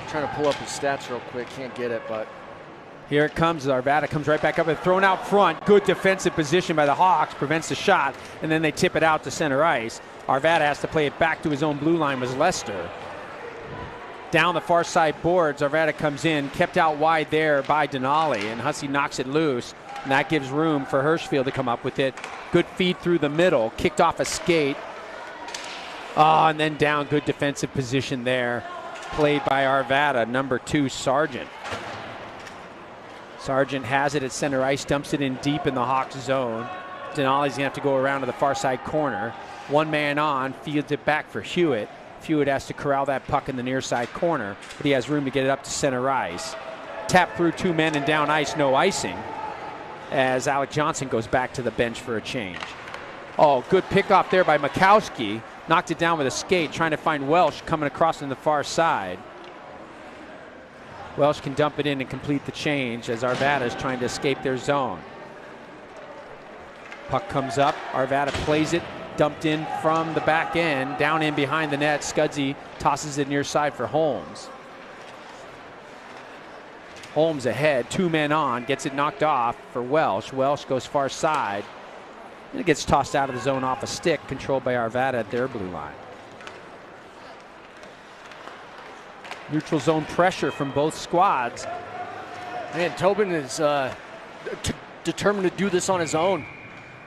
Trying to pull up his stats real quick, can't get it, but. Here it comes, Arvada comes right back up and thrown out front. Good defensive position by the Hawks, prevents the shot, and then they tip it out to center ice. Arvada has to play it back to his own blue line was Lester. Down the far side boards, Arvada comes in, kept out wide there by Denali, and Hussey knocks it loose. And that gives room for Hirschfield to come up with it. Good feed through the middle, kicked off a skate. Oh, and then down, good defensive position there. Played by Arvada, number 2, Sargent. Sargent has it at center ice, dumps it in deep in the Hawks zone. Denali's gonna have to go around to the far side corner. One man on, fields it back for Hewitt. Hewitt has to corral that puck in the near side corner, but he has room to get it up to center ice. Tap through 2 men and down ice, no icing, as Alec Johnson goes back to the bench for a change. Oh, good pickoff there by Mikowski. Knocked it down with a skate, trying to find Welsh coming across on the far side. Welsh can dump it in and complete the change as Arvada is trying to escape their zone. Puck comes up, Arvada plays it, dumped in from the back end, down in behind the net. Scudzy tosses it near side for Holmes. Holmes ahead, 2 men on, gets it knocked off for Welsh. Welsh goes far side. And it gets tossed out of the zone off a stick, controlled by Arvada at their blue line. Neutral zone pressure from both squads. Man, Tobin is determined to do this on his own.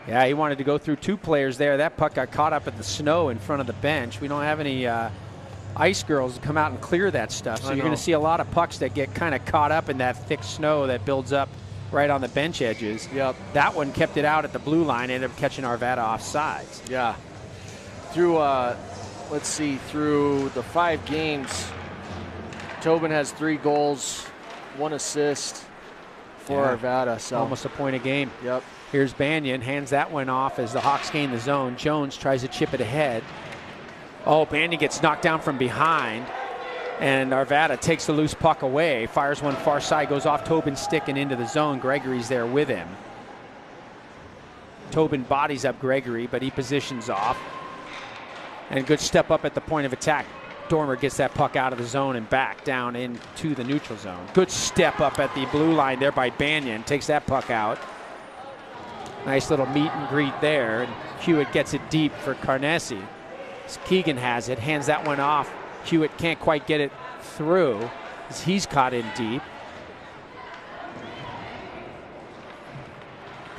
Yeah, he wanted to go through 2 players there. That puck got caught up in the snow in front of the bench. We don't have any ice girls to come out and clear that stuff. So you're going to see a lot of pucks that get kind of caught up in that thick snow that builds up right on the bench edges. Yep. That one kept it out at the blue line, ended up catching Arvada off sides. Yeah. Through, let's see, through the 5 games, Tobin has 3 goals, 1 assist for Arvada. So almost a point a game. Yep. Here's Banyan, hands that one off as the Hawks gain the zone. Jones tries to chip it ahead. Oh, Banyan gets knocked down from behind, and Arvada takes the loose puck away, fires one far side, goes off Tobin's stick and into the zone. Gregory's there with him. Tobin bodies up Gregory, but he positions off. And good step up at the point of attack. Dormer gets that puck out of the zone and back down into the neutral zone. Good step up at the blue line there by Banyan, takes that puck out. Nice little meet and greet there, and Hewitt gets it deep for Carnesi. Keegan has it, hands that one off. Hewitt can't quite get it through as he's caught in deep.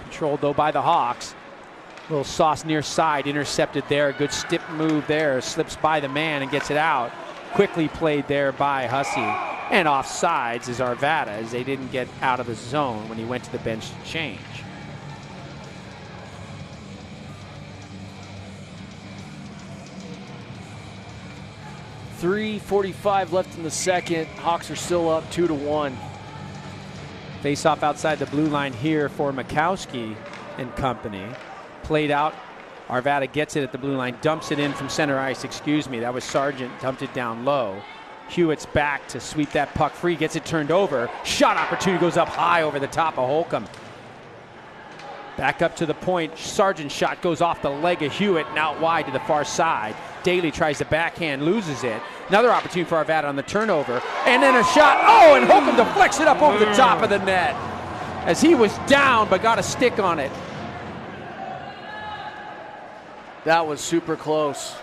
Controlled though by the Hawks. Little sauce near side, intercepted there. Good stip move there, slips by the man and gets it out. Quickly played there by Hussey. And offsides is Arvada, as they didn't get out of the zone when he went to the bench to change. .345 left in the second. Hawks are still up 2-1. Face off outside the blue line here for Mikowski and company. Played out. Arvada gets it at the blue line, dumps it in from center ice. Excuse me, that was Sargent, dumped it down low. Hewitt's back to sweep that puck free, gets it turned over. Shot opportunity goes up high over the top of Holcomb. Back up to the point. Sargent's shot goes off the leg of Hewitt and out wide to the far side. Daly tries to backhand, loses it. Another opportunity for Arvada on the turnover. And then a shot. Oh, and Holcomb deflects it up over the top of the net as he was down but got a stick on it. That was super close.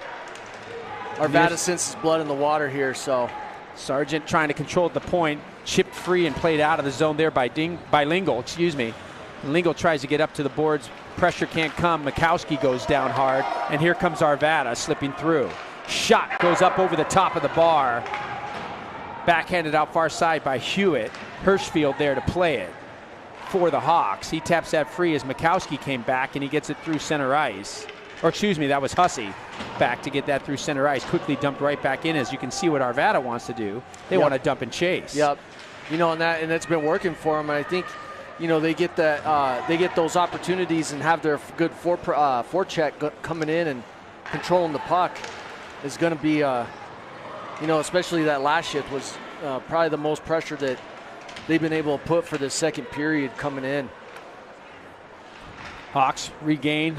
Arvada senses blood in the water here, so. Sargent trying to control the point, chipped free and played out of the zone there by Lingle, excuse me. Lingle tries to get up to the boards. Pressure can't come. Mikowski goes down hard, and here comes Arvada slipping through. Shot goes up over the top of the bar. Backhanded out far side by Hewitt. Hirschfield there to play it for the Hawks. He taps that free as Mikowski came back, and he gets it through center ice. Or excuse me, that was Hussey back to get that through center ice. Quickly dumped right back in, as you can see what Arvada wants to do. They want to dump and chase. Yep. You know, and that's been working for them. And I think, you know, they get that they get those opportunities and have their good forecheck coming in and controlling the puck is going to be, you know, especially that last shift was probably the most pressure that they've been able to put for the second period coming in. Hawks regain.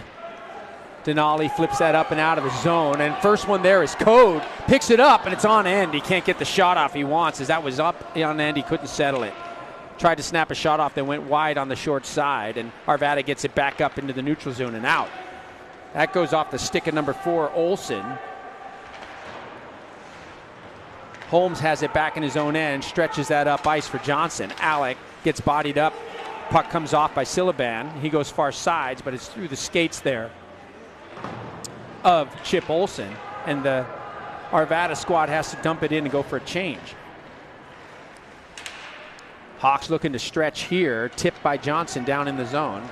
Denali flips that up and out of the zone, and first one there is Code. Picks it up, and it's on end. He can't get the shot off he wants, as that was up on end. He couldn't settle it. Tried to snap a shot off that went wide on the short side, and Arvada gets it back up into the neutral zone and out. That goes off the stick of number 4, Olsen. Holmes has it back in his own end, stretches that up ice for Johnson. Alec gets bodied up. Puck comes off by Silaban. He goes far sides, but it's through the skates there of Chip Olsen, and the Arvada squad has to dump it in and go for a change. Hawks looking to stretch here, tipped by Johnson down in the zone.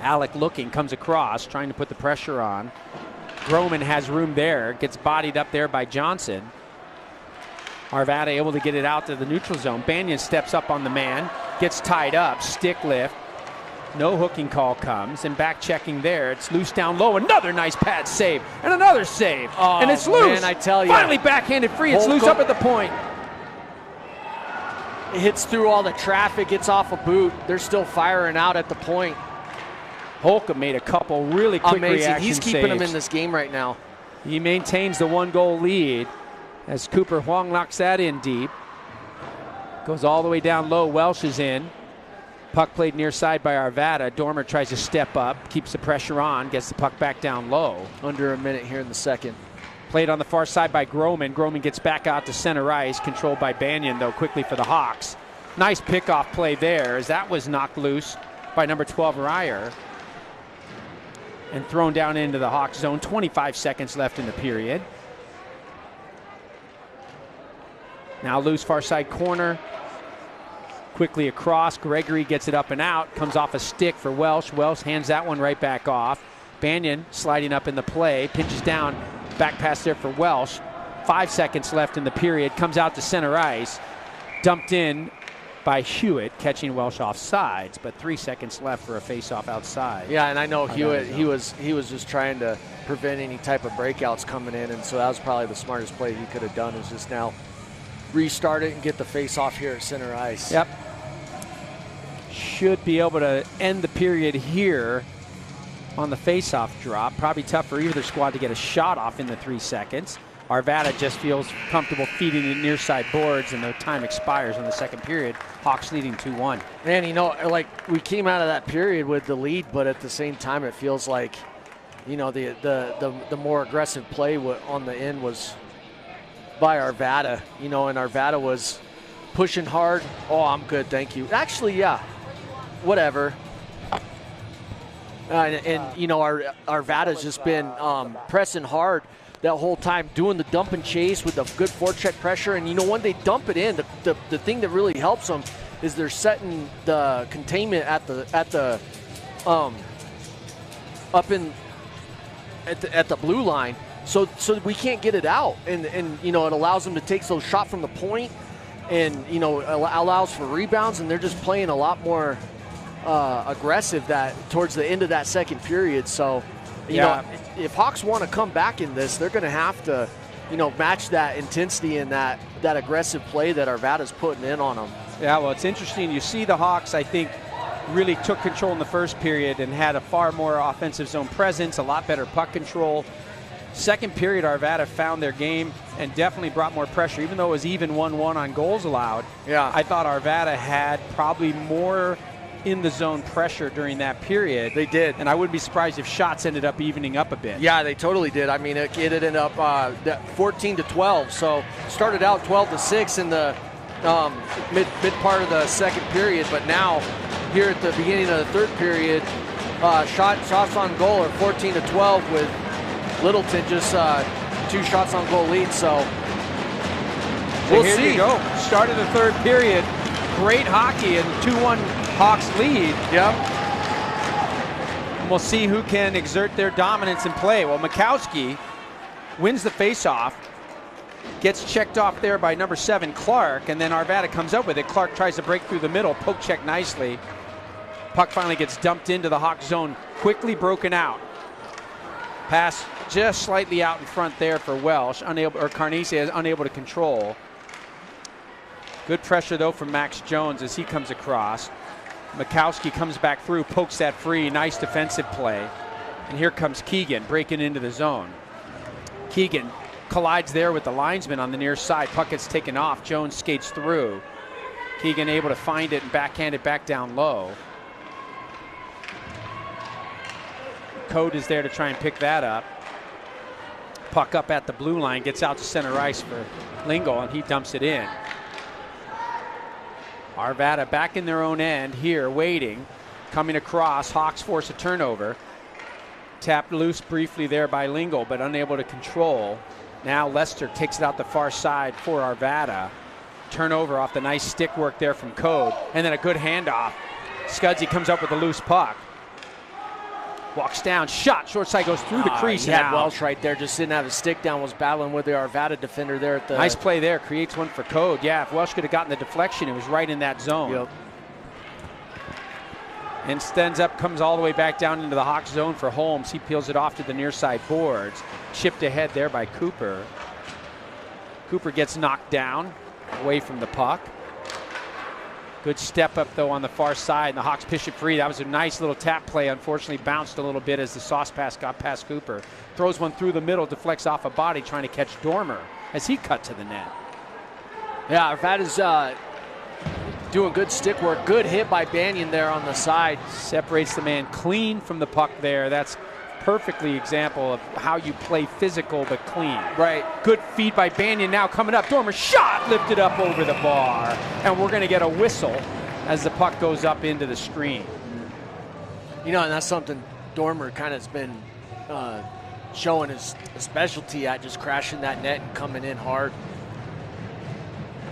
Alec looking, comes across, trying to put the pressure on. Groman has room there, gets bodied up there by Johnson. Arvada able to get it out to the neutral zone. Banyan steps up on the man, gets tied up, stick lift. No hooking call comes, and back checking there. It's loose down low. Another nice pad save, and another save. Oh, and it's loose. Man, I tell you. Finally backhanded free. It's loose up at the point. It hits through all the traffic, gets off a boot. They're still firing out at the point. Holcomb made a couple really quick reaction He's keeping saves. them in this game right now. He maintains the 1-goal lead as Cooper Huang knocks that in deep. Goes all the way down low. Welsh is in. Puck played near side by Arvada. Dormer tries to step up, keeps the pressure on, gets the puck back down low. Under a minute here in the second. Played on the far side by Groman. Groman gets back out to center ice, controlled by Banyan, though, quickly for the Hawks. Nice pickoff play there, as that was knocked loose by number 12, Ryer, and thrown down into the Hawks zone. 25 seconds left in the period. Now loose far side corner. Quickly across. Gregory gets it up and out. Comes off a stick for Welsh. Welsh hands that one right back off. Banyan sliding up in the play. Pinches down. Back pass there for Welsh. 5 seconds left in the period. Comes out to center ice. Dumped in by Hewitt, catching Welsh off sides, but 3 seconds left for a face-off outside. Yeah, and I know Hewitt, he was just trying to prevent any type of breakouts coming in, and so that was probably the smartest play he could have done, is just now restart it and get the face-off here at center ice. Yep. Should be able to end the period here on the face-off drop. Probably tough for either squad to get a shot off in the 3 seconds. Arvada just feels comfortable feeding the near side boards, and the time expires in the second period. Hawks leading 2-1. Man, you know, like, we came out of that period with the lead, but at the same time, it feels like, you know, the more aggressive play on the end was by Arvada, you know, and Arvada was pushing hard. Oh, I'm good, thank you. Actually, yeah, whatever. And you know, Arvada's just been pressing hard that whole time, doing the dump and chase with the good forecheck pressure. And you know, when they dump it in, the thing that really helps them is they're setting the containment at the blue line, so we can't get it out. And you know, it allows them to take those shots from the point, and you know, allows for rebounds. And they're just playing a lot more aggressive towards the end of that second period. So, you know, if Hawks want to come back in this, they're going to have to, you know, match that intensity and that aggressive play that Arvada's putting in on them. Yeah, well, it's interesting. You see the Hawks, I think, really took control in the first period and had a far more offensive zone presence, a lot better puck control. Second period, Arvada found their game and definitely brought more pressure, even though it was even 1-1 on goals allowed. Yeah, I thought Arvada had probably more in the zone pressure during that period. They did. And I wouldn't be surprised if shots ended up evening up a bit. Yeah, they totally did. I mean, it ended up 14-12. So started out 12-6 in the mid part of the second period, but now here at the beginning of the third period, shots on goal are 14-12 with Littleton just 2 shots on goal lead. So we'll here see. You go. Start of the third period. Great hockey and 2-1 Hawks lead. Yep. And we'll see who can exert their dominance in play. Well, Mikowski wins the faceoff, gets checked off there by number 7, Clark, and then Arvada comes up with it. Clark tries to break through the middle, poke check nicely. Puck finally gets dumped into the Hawks zone, quickly broken out. Pass just slightly out in front there for Welsh, Carnese is unable to control. Good pressure though from Max Jones as he comes across. Mikowski comes back through, pokes that free, nice defensive play. And here comes Keegan breaking into the zone. Keegan collides there with the linesman on the near side. Puck gets taken off, Jones skates through. Keegan able to find it and backhand it back down low. Code is there to try and pick that up. Puck up at the blue line, gets out to center ice for Lingle, and he dumps it in. Arvada back in their own end here, waiting, coming across. Hawks force a turnover. Tapped loose briefly there by Lingle, but unable to control. Now Lester takes it out the far side for Arvada. Turnover off the nice stick work there from Code, and then a good handoff. Scudzy comes up with a loose puck. Walks down, shot, short side goes through the crease. He had Welsh right there, just didn't have his stick down, was battling with the Arvada defender there at the... Nice play there, creates one for Code. Yeah, if Welsh could have gotten the deflection, it was right in that zone. Yep. And stands up, comes all the way back down into the Hawks zone for Holmes. He peels it off to the near side boards. Chipped ahead there by Cooper. Cooper gets knocked down, away from the puck. Good step up though on the far side, and the Hawks pitch it free. That was a nice little tap play. Unfortunately bounced a little bit as the sauce pass got past Cooper. Throws one through the middle, deflects off a body trying to catch Dormer as he cut to the net. Yeah, Arvada's doing good stick work. Good hit by Banyan there on the side. Separates the man clean from the puck there. That's perfectly example of how you play physical but clean. Right. Good feed by Banyan now coming up. Dormer shot lifted up over the bar. And we're going to get a whistle as the puck goes up into the screen. You know, and that's something Dormer kind of has been showing his specialty at, just crashing that net and coming in hard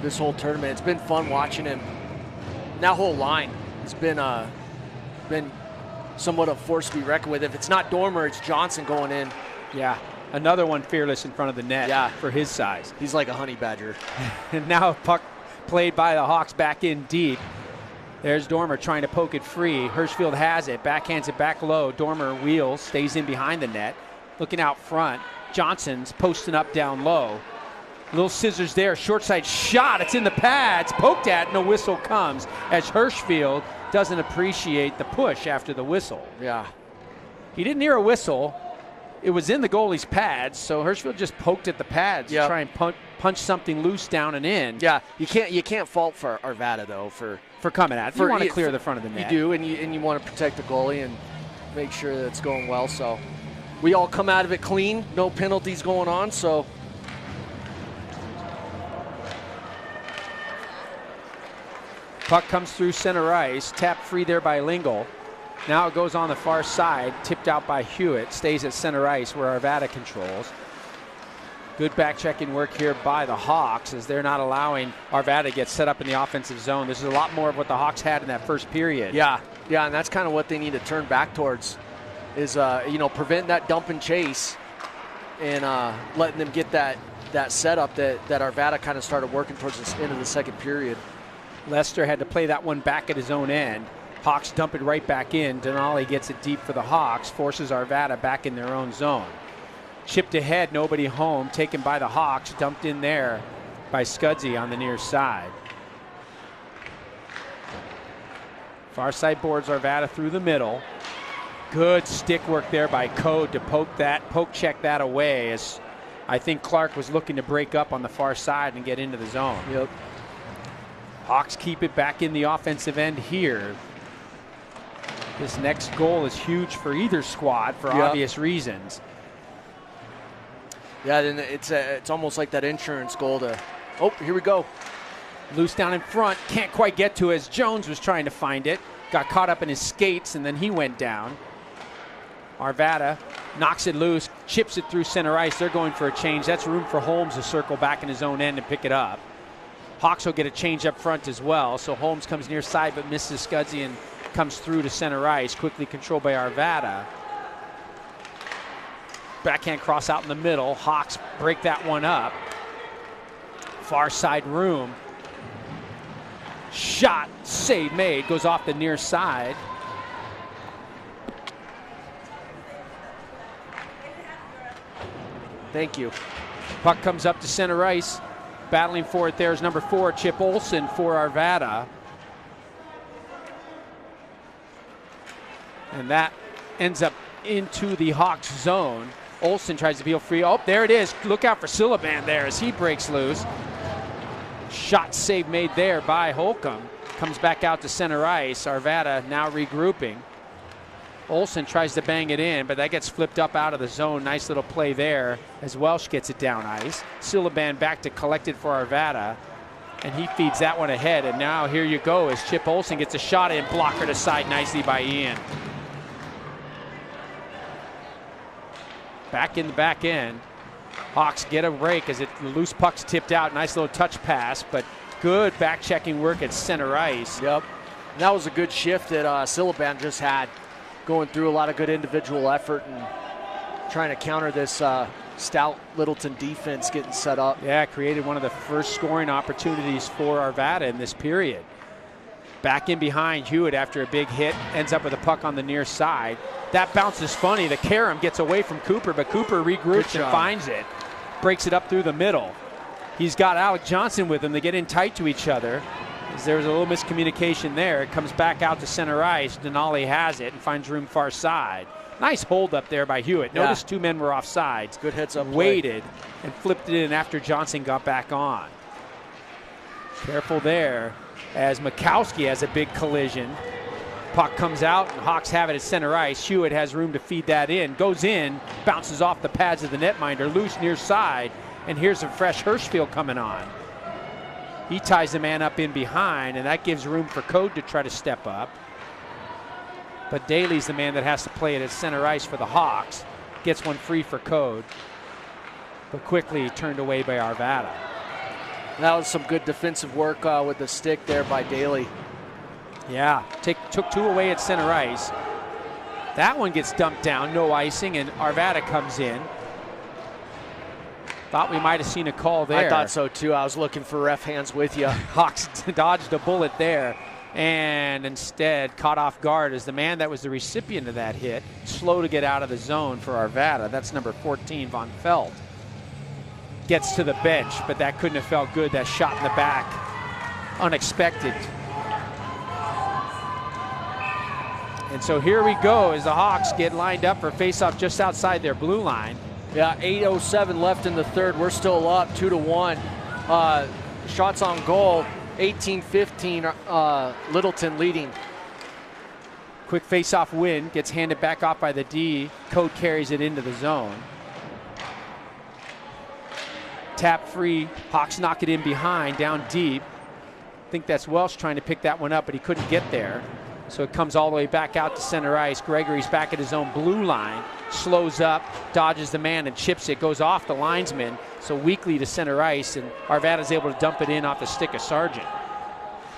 this whole tournament. It's been fun watching him. And that whole line has been somewhat of a force to be reckoned with. If it's not Dormer, it's Johnson going in. Yeah, another one fearless in front of the net. Yeah, for his size. He's like a honey badger. And now puck played by the Hawks back in deep. There's Dormer trying to poke it free. Hirschfield has it, backhands it back low. Dormer wheels, stays in behind the net. Looking out front, Johnson's posting up down low. Little scissors there, short side shot, it's in the pads, poked at, no whistle comes as Hirschfield doesn't appreciate the push after the whistle. Yeah. He didn't hear a whistle. It was in the goalie's pads, so Hirschfield just poked at the pads to try and punch something loose down and in. Yeah, you can't fault for Arvada though for coming at it. You want to clear the front of the net. You do, and you want to protect the goalie and make sure that it's going well. So we all come out of it clean, no penalties going on. So puck comes through center ice, tapped free there by Lingle. Now it goes on the far side, tipped out by Hewitt, stays at center ice where Arvada controls. Good back-checking work here by the Hawks as they're not allowing Arvada to get set up in the offensive zone. This is a lot more of what the Hawks had in that first period. Yeah, and that's kind of what they need to turn back towards is, prevent that dump and chase and letting them get that setup that Arvada kind of started working towards the end of the second period. Lester had to play that one back at his own end. Hawks dump it right back in. Denali gets it deep for the Hawks, forces Arvada back in their own zone. Chipped ahead, nobody home, taken by the Hawks, dumped in there by Scudzy on the near side. Far side boards Arvada through the middle. Good stick work there by Code to poke check that away as I think Clark was looking to break up on the far side and get into the zone. Yep. Hawks keep it back in the offensive end here. This next goal is huge for either squad for obvious reasons. Yeah, then it's almost like that insurance goal to, oh, here we go. Loose down in front, can't quite get to it as Jones was trying to find it. Got caught up in his skates and then he went down. Arvada knocks it loose, chips it through center ice. They're going for a change. That's room for Holmes to circle back in his own end and pick it up. Hawks will get a change up front as well. So Holmes comes near side but misses Scudzy and comes through to center ice, quickly controlled by Arvada. Backhand cross out in the middle. Hawks break that one up. Far side room. Shot, save made, goes off the near side. Thank you. Puck comes up to center ice. Battling for it there is number 4, Chip Olsen for Arvada. And that ends up into the Hawks zone. Olsen tries to peel free. Oh, there it is. Look out for Sillaban there as he breaks loose. Shot save made there by Holcomb. Comes back out to center ice. Arvada now regrouping. Olsen tries to bang it in, but that gets flipped up out of the zone. Nice little play there as Welsh gets it down ice. Sillaban back to collect it for Arvada. And he feeds that one ahead. And now here you go as Chip Olsen gets a shot in. Blocker to side nicely by Ian. Back in the back end. Hawks get a break as the loose puck's tipped out. Nice little touch pass, but good back checking work at center ice. Yep. And that was a good shift that Sillaban just had, going through a lot of good individual effort and trying to counter this stout Littleton defense getting set up. Yeah, created one of the first scoring opportunities for Arvada in this period. Back in behind Hewitt after a big hit, ends up with a puck on the near side. That bounce is funny. The Karam gets away from Cooper, but Cooper regroups and finds it. Breaks it up through the middle. He's got Alec Johnson with him. They get in tight to each other. There's a little miscommunication there. It comes back out to center ice. Denali has it and finds room far side. Nice hold up there by Hewitt. Notice 2 men were offsides. Good heads up. Waited and flipped it in after Johnson got back on. Careful there as Mikowski has a big collision. Puck comes out and Hawks have it at center ice. Hewitt has room to feed that in. Goes in, bounces off the pads of the netminder, loose near side. And here's a fresh Hirschfield coming on. He ties the man up in behind, and that gives room for Code to try to step up. But Daly's the man that has to play it at center ice for the Hawks. Gets one free for Code, but quickly turned away by Arvada. That was some good defensive work with the stick there by Daly. Yeah, took 2 away at center ice. That one gets dumped down, no icing, and Arvada comes in. Thought we might have seen a call there. I thought so too. I was looking for ref hands with you. Hawks dodged a bullet there, and instead caught off guard as the man that was the recipient of that hit, slow to get out of the zone for Arvada. That's number 14, Von Feld. Gets to the bench, but that couldn't have felt good. That shot in the back, unexpected. And so here we go as the Hawks get lined up for face-off just outside their blue line. Yeah, 8:07 left in the third. We're still up 2-1. Shots on goal, 18-15. Littleton leading. Quick face-off win, gets handed back off by the D. Code carries it into the zone. Tap free, Hawks knock it in behind, down deep. I think that's Welsh trying to pick that one up, but he couldn't get there. So it comes all the way back out to center ice. Gregory's back at his own blue line, slows up, dodges the man and chips it, goes off the linesman, so weakly to center ice, and Arvada's able to dump it in off the stick of Sargent.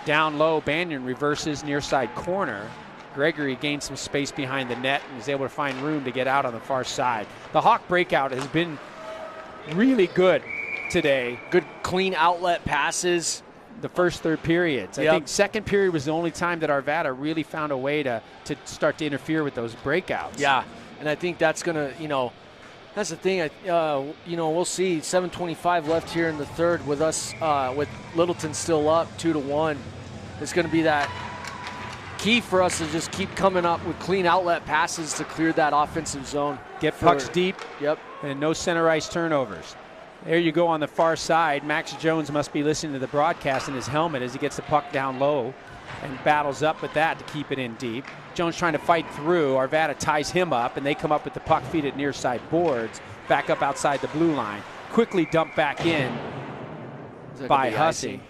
Down low, Banyan reverses near side corner. Gregory gains some space behind the net and is able to find room to get out on the far side. The Hawk breakout has been really good today. Good clean outlet passes. The first third periods. I think second period was the only time that Arvada really found a way to start to interfere with those breakouts. Yeah, and I think that's going to, that's the thing. We'll see. 7:25 left here in the third with us, with Littleton still up 2-1. It's going to be that key for us to just keep coming up with clean outlet passes to clear that offensive zone. Get pucks deep. Yep. And no center ice turnovers. There you go on the far side. Max Jones must be listening to the broadcast in his helmet as he gets the puck down low and battles up with that to keep it in deep. Jones trying to fight through. Arvada ties him up, and they come up with the puck feed at near side boards, back up outside the blue line. Quickly dumped back in by Hussey.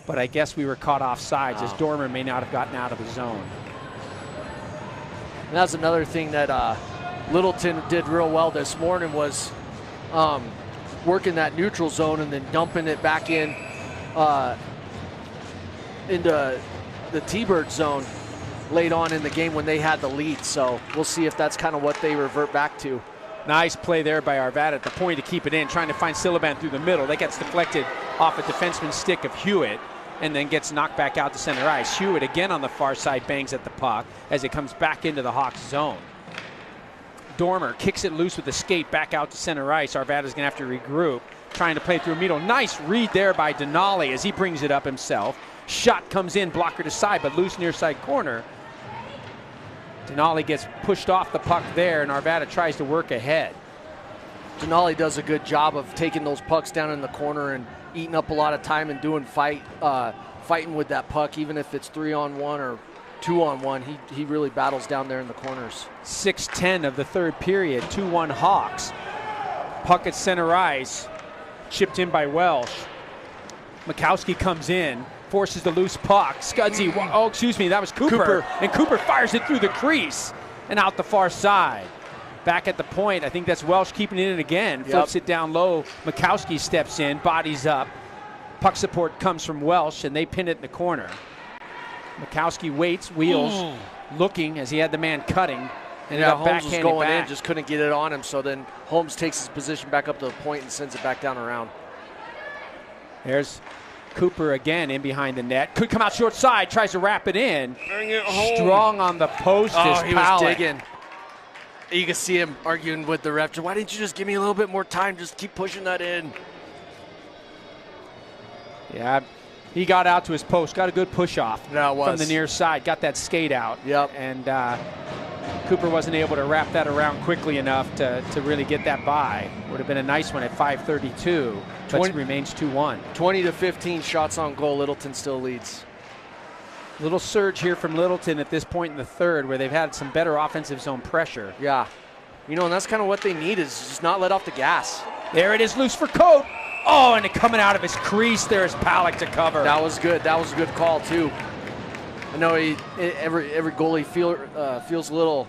But I guess we were caught off sides as Dormer may not have gotten out of the zone. And that's another thing that Littleton did real well this morning was working that neutral zone and then dumping it back in into the T-Bird zone late on in the game when they had the lead. So we'll see if that's kind of what they revert back to. Nice play there by Arvada at the point to keep it in, trying to find Silaban through the middle. That gets deflected off a defenseman's stick of Hewitt and then gets knocked back out to center ice. Hewitt again on the far side bangs at the puck as it comes back into the Hawks zone. Dormer kicks it loose with the skate back out to center ice. Arvada's going to have to regroup, trying to play through Mito. Nice read there by Denali as he brings it up himself. Shot comes in, blocker to side, but loose near side corner. Denali gets pushed off the puck there, and Arvada tries to work ahead. Denali does a good job of taking those pucks down in the corner and eating up a lot of time and doing fighting with that puck, even if it's 3-on-1 or 2-on-1. He really battles down there in the corners. 6:10 of the third period, 2-1 Hawks. Puck at center ice, chipped in by Welsh. Mikowski comes in, forces the loose puck. Scudzy, that was Cooper. And Cooper fires it through the crease and out the far side. Back at the point, I think that's Welsh keeping it in again. Flips it down low. Mikowski steps in, bodies up. Puck support comes from Welsh, and they pin it in the corner. Mikowski waits, wheels, looking as he had the man cutting. And Holmes was going in, just couldn't get it on him. So then Holmes takes his position back up to the point and sends it back down around. There's Cooper again in behind the net. Could come out short side, tries to wrap it in. Bring it home. Strong on the post is he was digging. You can see him arguing with the ref. Why didn't you just give me a little bit more time? Just keep pushing that in. Yeah, he got out to his post, got a good push off from the near side, got that skate out. Yep. And Cooper wasn't able to wrap that around quickly enough to really get that by. Would have been a nice one at 5:32, but it remains 2-1. 20-15 shots on goal. Littleton still leads. Little surge here from Littleton at this point in the third where they've had some better offensive zone pressure. Yeah. And that's kind of what they need is just not let off the gas. There it is, loose for Coate. Oh, and it coming out of his crease, there's Palak to cover. That was good. That was a good call, too. I know every goalie feels a little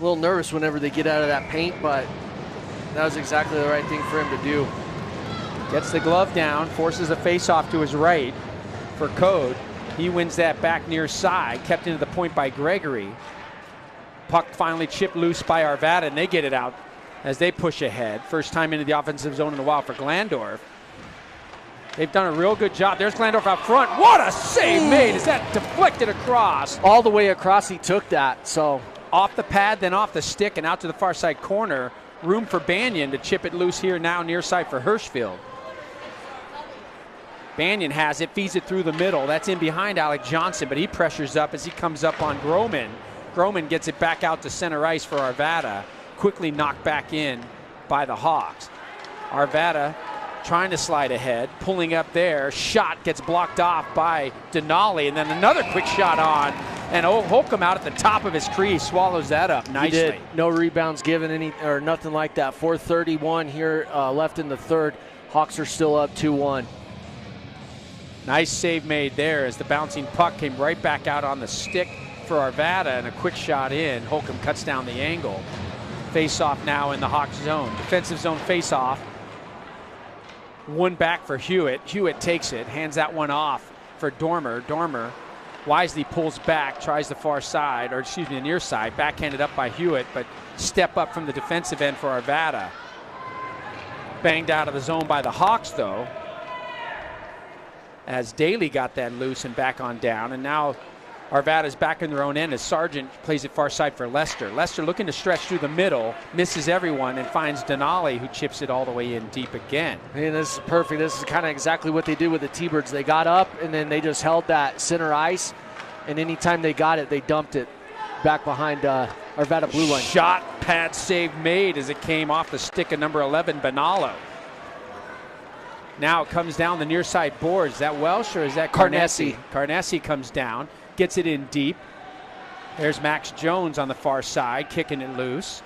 nervous whenever they get out of that paint, but that was exactly the right thing for him to do. Gets the glove down, forces a face-off to his right for Code. He wins that back near side, kept into the point by Gregory. Puck finally chipped loose by Arvada, and they get it out as they push ahead. First time into the offensive zone in a while for Glandorf. They've done a real good job. There's Glandorf out front. What a save made. Is that deflected across? All the way across, he took that. So off the pad, then off the stick, and out to the far side corner. Room for Banyan to chip it loose here now near side for Hirschfield. Banyan has it, feeds it through the middle. That's in behind Alec Johnson, but he pressures up as he comes up on Groman. Groman gets it back out to center ice for Arvada. Quickly knocked back in by the Hawks. Arvada trying to slide ahead, pulling up there. Shot gets blocked off by Denali, and then another quick shot on. And Holcomb out at the top of his crease swallows that up nicely. He did. No rebounds given, or nothing like that. 4:31 here left in the third. Hawks are still up 2-1. Nice save made there as the bouncing puck came right back out on the stick for Arvada, and a quick shot in. Holcomb cuts down the angle. Face-off now in the Hawks zone. Defensive zone face-off. One back for Hewitt. Hewitt takes it, hands that one off for Dormer. Dormer wisely pulls back, tries the far side, or excuse me, the near side. Backhanded up by Hewitt, but step up from the defensive end for Arvada. Banged out of the zone by the Hawks, though, as Daly got that loose and back on down. And now Arvada's back in their own end as Sargent plays it far side for Lester. Lester looking to stretch through the middle, misses everyone, and finds Denali, who chips it all the way in deep again. And this is perfect. This is kind of exactly what they did with the T-Birds. They got up, and then they just held that center ice, and anytime they got it, they dumped it back behind Arvada blue line. Shot, pad save made as it came off the stick of number 11, Benalo. Now it comes down the near side boards. Is that Welsh or is that Carnessi? Carnessi comes down, gets it in deep. There's Max Jones on the far side, kicking it loose.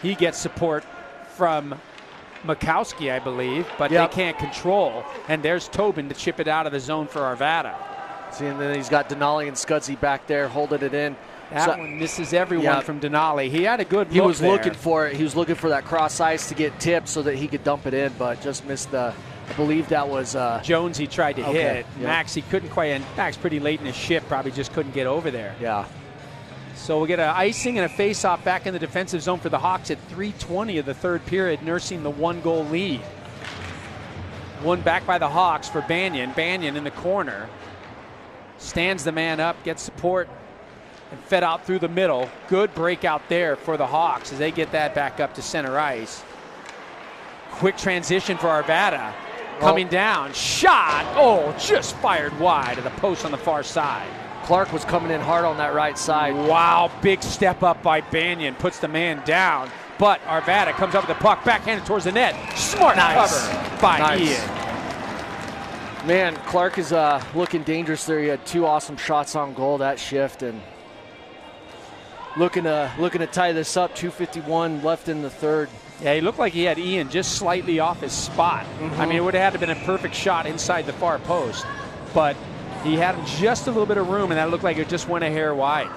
He gets support from Mikowski, I believe, but they can't control. And there's Tobin to chip it out of the zone for Arvada. See, and then he's got Denali and Scudzy back there holding it in. That one misses everyone from Denali. He had a good look He was there. looking for it. He was looking for that cross ice to get tipped so that he could dump it in, but just missed the, I believe that was Jones he tried to hit. Yeah. Max, he couldn't quite, and Max pretty late in his shift, probably just couldn't get over there. Yeah. So we'll get an icing and a face-off back in the defensive zone for the Hawks at 3:20 of the third period, nursing the one-goal lead. One back by the Hawks for Banyan. Banyan in the corner. Stands the man up, gets support, and fed out through the middle. Good breakout there for the Hawks as they get that back up to center ice. Quick transition for Arvada. Coming down. Shot. Oh, just fired wide of the post on the far side. Clark was coming in hard on that right side. Wow, big step up by Banyan. Puts the man down. But Arvada comes up with the puck, backhanded towards the net. Smart cover by Ian. Man, Clark is looking dangerous there. He had two awesome shots on goal that shift, and looking to tie this up. 2:51 left in the third. Yeah, he looked like he had Ian just slightly off his spot. I mean, it would have had to been a perfect shot inside the far post, but he had just a little bit of room, and that looked like it just went a hair wide.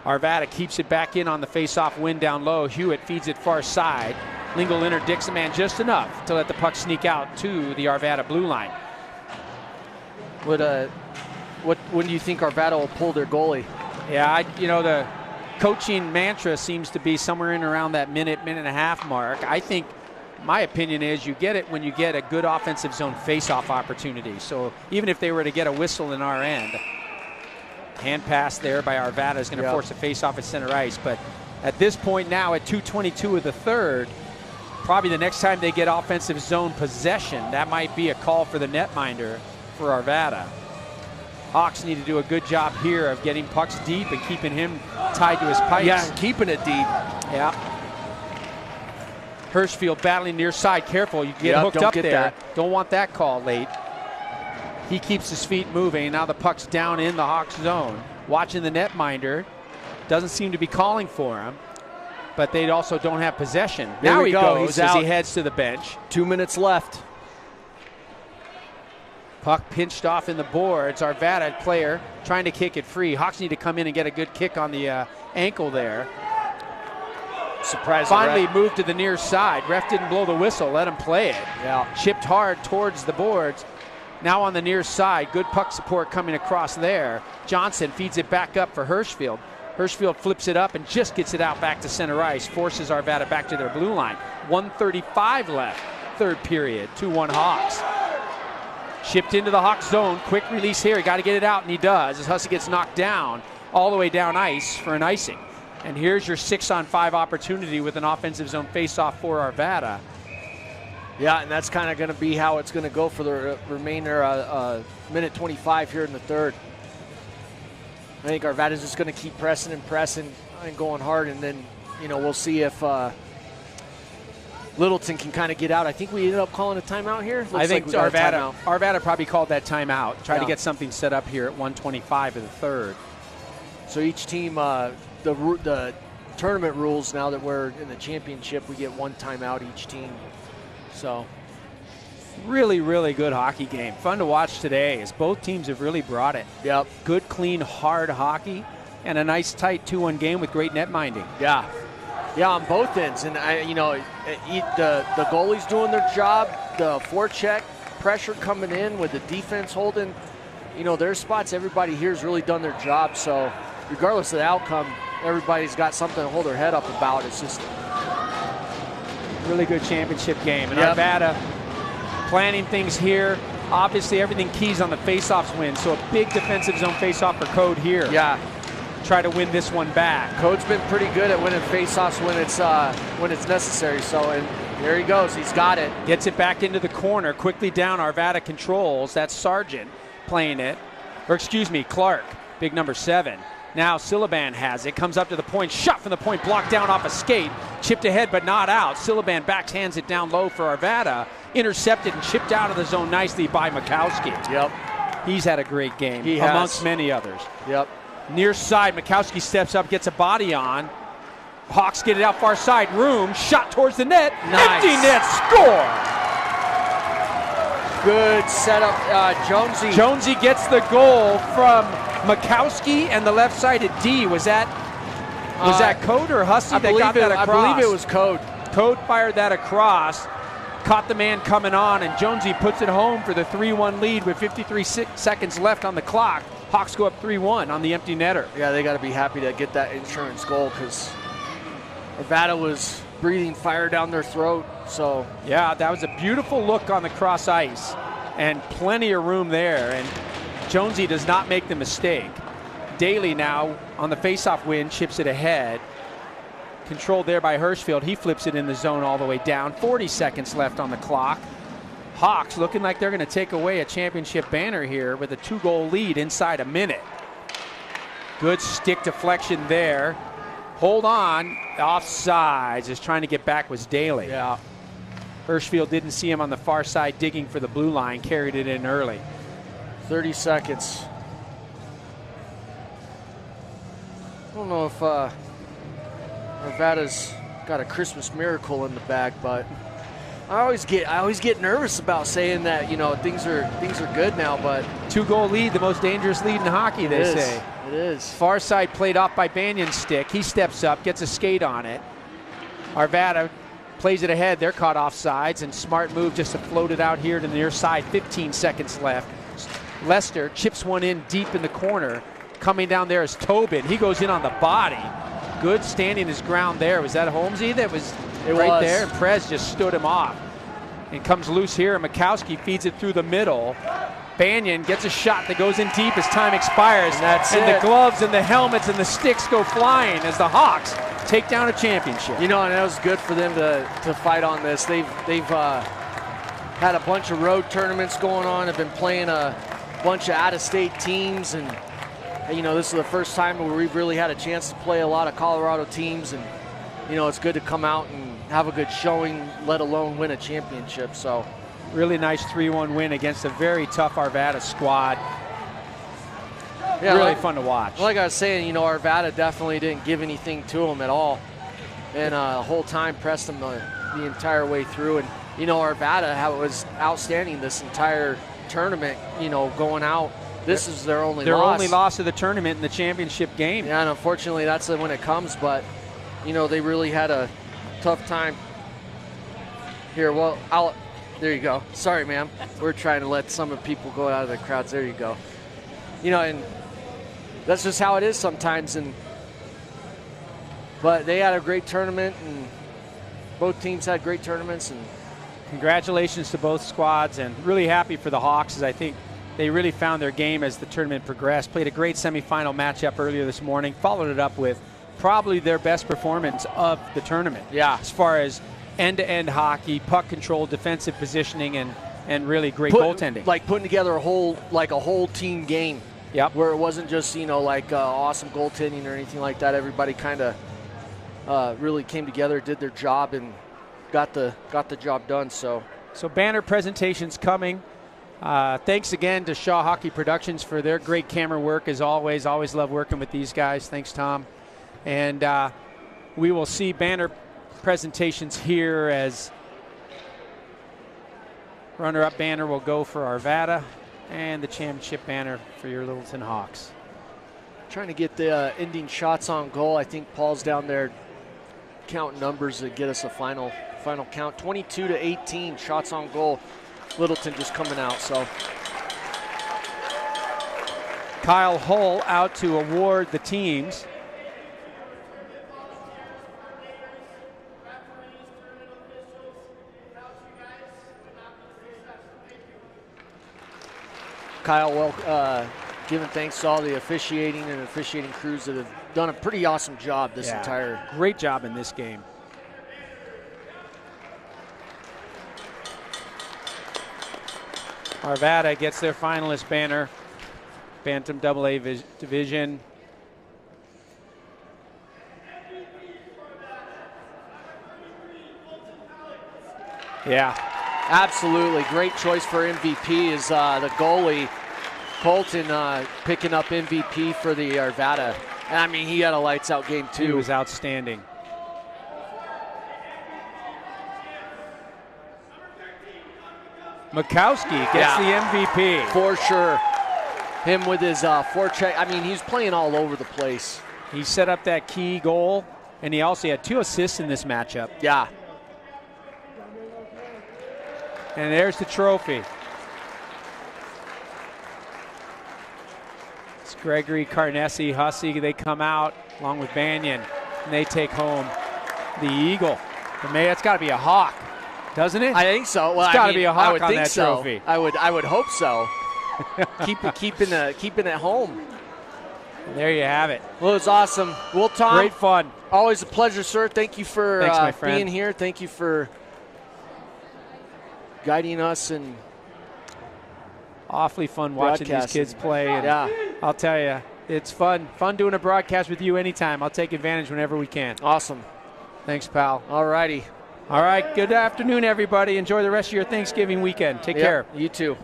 Arvada keeps it back in on the face-off win down low. Hewitt feeds it far side. Lingle interdicts the man just enough to let the puck sneak out to the Arvada blue line. When do you think Arvada will pull their goalie? Yeah, the coaching mantra seems to be somewhere in around that minute and a half mark. I think my opinion is you get it when you get a good offensive zone face-off opportunity. So even if they were to get a whistle in our end, hand pass there by Arvada is going to force a face-off at center ice. But at this point now, at 2:22 of the third, probably the next time they get offensive zone possession, that might be a call for the netminder for Arvada. Hawks need to do a good job here of getting pucks deep and keeping him tied to his pipes. Yeah, and keeping it deep. Yeah. Hirschfield battling near side. Careful, you get hooked up there. Don't want that call late. He keeps his feet moving. Now the puck's down in the Hawks zone. Watching the netminder. Doesn't seem to be calling for him, but they also don't have possession. Now he goes as he heads to the bench. 2 minutes left. Puck pinched off in the boards. Arvada player trying to kick it free. Hawks need to come in and get a good kick on the ankle there. Surprise. Finally moved to the near side. Ref didn't blow the whistle. Let him play it. Yeah. Chipped hard towards the boards. Now on the near side. Good puck support coming across there. Johnson feeds it back up for Hirschfield. Hirschfield flips it up and just gets it out back to center ice, forces Arvada back to their blue line. 1:35 left, third period, 2-1 Hawks. Shipped into the Hawks zone, quick release here, got to get it out, and he does, as Hussey gets knocked down all the way down ice for an icing. And here's your 6-on-5 opportunity with an offensive zone faceoff for Arvada. Yeah, and that's kind of going to be how it's going to go for the remainder minute 25 here in the third. I think Arvada's just going to keep pressing and going hard, and then, you know, we'll see if Littleton can kind of get out. I think we ended up calling a timeout here. Looks I think like Arvada probably called that timeout. Try to Yeah. get something set up here at 1:25 of the third. So each team, the tournament rules, now that we're in the championship, we get one timeout each team. So Really, really good hockey game. Fun to watch today as both teams have really brought it. yep, Good, clean, hard hockey and a nice, tight 2-1 game with great net minding. yeah, on both ends. And the goalie's doing their job. The forecheck pressure coming in with the defense holding, you know, their spots. Everybody here's really done their job. So regardless of the outcome, everybody's got something to hold their head up about. It's just Really good championship game. And Yep. Arvada planning things here. Obviously, everything keys on the faceoffs win. So a big defensive zone faceoff for Code here. yeah. Try to win this one back. Code's been pretty good at winning faceoffs when it's necessary. So, and there he goes. He's got it. Gets it back into the corner. Quickly down. Arvada controls. That's Sargent playing it. Or excuse me, Clark. Big number 7. Now Silaban has it. Comes up to the point. Shot from the point. Blocked down off a skate. Chipped ahead but not out. Silaban backhands it down low for Arvada. Intercepted and chipped out of the zone nicely by Mikowski. Yep. He's had a great game He has. amongst many others. Yep. Near side, Mikowski steps up, gets a body on. Hawks get it out far side. Room, shot towards the net. Nice. Empty net, score! Good setup, Jonesy. Jonesy gets the goal from Mikowski and the left-sided D. Was that Code or Hussey that got that across? I believe it was Code. Code fired that across, caught the man coming on, and Jonesy puts it home for the 3-1 lead with 53 seconds left on the clock. Hawks go up 3-1 on the empty netter. Yeah, they got to be happy to get that insurance goal because Arvada was breathing fire down their throat. So yeah, that was a beautiful look on the cross ice and plenty of room there. And Jonesy does not make the mistake. Daly now on the faceoff win, chips it ahead. Controlled there by Hirschfield. He flips it in the zone all the way down. 40 seconds left on the clock. Hawks looking like they're going to take away a championship banner here with a 2-goal lead inside a minute. Good stick deflection there. Hold on. Offsides. Just trying to get back was Daly. yeah, Hirschfield didn't see him on the far side digging for the blue line. Carried it in early. 30 seconds. I don't know if Arvada's got a Christmas miracle in the bag, but I always get nervous about saying that, you know, things are good now, but 2-goal lead, the most dangerous lead in hockey, they say. It is. Far side played off by Banyan's stick. He steps up, gets a skate on it. Arvada plays it ahead. They're caught off sides, and smart move just to float it out here to the near side. 15 seconds left. Lester chips one in deep in the corner. Coming down there is Tobin. He goes in on the body. Good standing his ground there. Was that Holmesy that was right there? And Prez just stood him off. And comes loose here. Mikowski feeds it through the middle. Banyan gets a shot that goes in deep as time expires. And the gloves and the helmets and the sticks go flying as the Hawks take down a championship. You know, and it was good for them to fight on this. They've had a bunch of road tournaments going on. Have been playing a bunch of out-of-state teams, and you know, this is the first time where we've really had a chance to play a lot of Colorado teams, and you know, it's good to come out and have a good showing, let alone win a championship. So really nice 3-1 win against a very tough Arvada squad. yeah, really fun to watch. Like I was saying, you know, Arvada definitely didn't give anything to them at all, and the whole time pressed them the entire way through. And you know, Arvada was outstanding this entire tournament. You know, going out, this is their only loss of the tournament in the championship game. Yeah, and unfortunately that's when it comes. But you know, they really had a tough time here. Well, there you go. Sorry, ma'am. We're trying to let some of the people go out of the crowds. There you go. You know, and that's just how it is sometimes. And But they had a great tournament, and both teams had great tournaments. And congratulations to both squads, and really happy for the Hawks, as I think they really found their game as the tournament progressed. Played a great semifinal matchup earlier this morning, followed it up with probably their best performance of the tournament. Yeah. As far as end-to-end hockey, puck control, defensive positioning, and really great goaltending. Like putting together a whole team game. Yep. Where it wasn't just, like awesome goaltending or anything like that. Everybody kind of really came together, did their job, and got the job done. So banner presentations coming. Thanks again to Shaw Hockey Productions for their great camera work, as always. Always love working with these guys. Thanks, Tom. And we will see banner presentations here as runner-up banner will go for Arvada, and the championship banner for your Littleton Hawks. Trying to get the ending shots on goal. I think Paul's down there counting numbers to get us a final count. 22-18 shots on goal. Littleton just coming out. So Kyle Hull out to award the teams. Kyle, giving thanks to all the officiating and officiating crews that have done a pretty awesome job this entire. Great job in this game. Arvada gets their finalist banner. Bantam AA division. Yeah. Absolutely. Great choice for MVP is the goalie, Colton, picking up MVP for the Arvada. And I mean, he had a lights out game too. He was outstanding. Makowski gets the MVP. For sure. Him with his forecheck. I mean, he's playing all over the place. He set up that key goal, and he also had 2 assists in this matchup. Yeah. And there's the trophy. It's Gregory, Carnesi, Hussey. They come out along with Banyan, and they take home the Eagle. It's got to be a Hawk, doesn't it? I think so. Well, it's got to be a Hawk on that trophy. I would hope so. keeping it home. And there you have it. Well, it was awesome. Well, Tom, great fun. Always a pleasure, sir. Thank you for being here. Thank you for guiding us, and awfully fun watching these kids play. And I'll tell you, it's fun doing a broadcast with you anytime. I'll take advantage whenever we can. Awesome. Thanks, pal. All righty. All right. Good afternoon, everybody. Enjoy the rest of your Thanksgiving weekend. Take care. You too.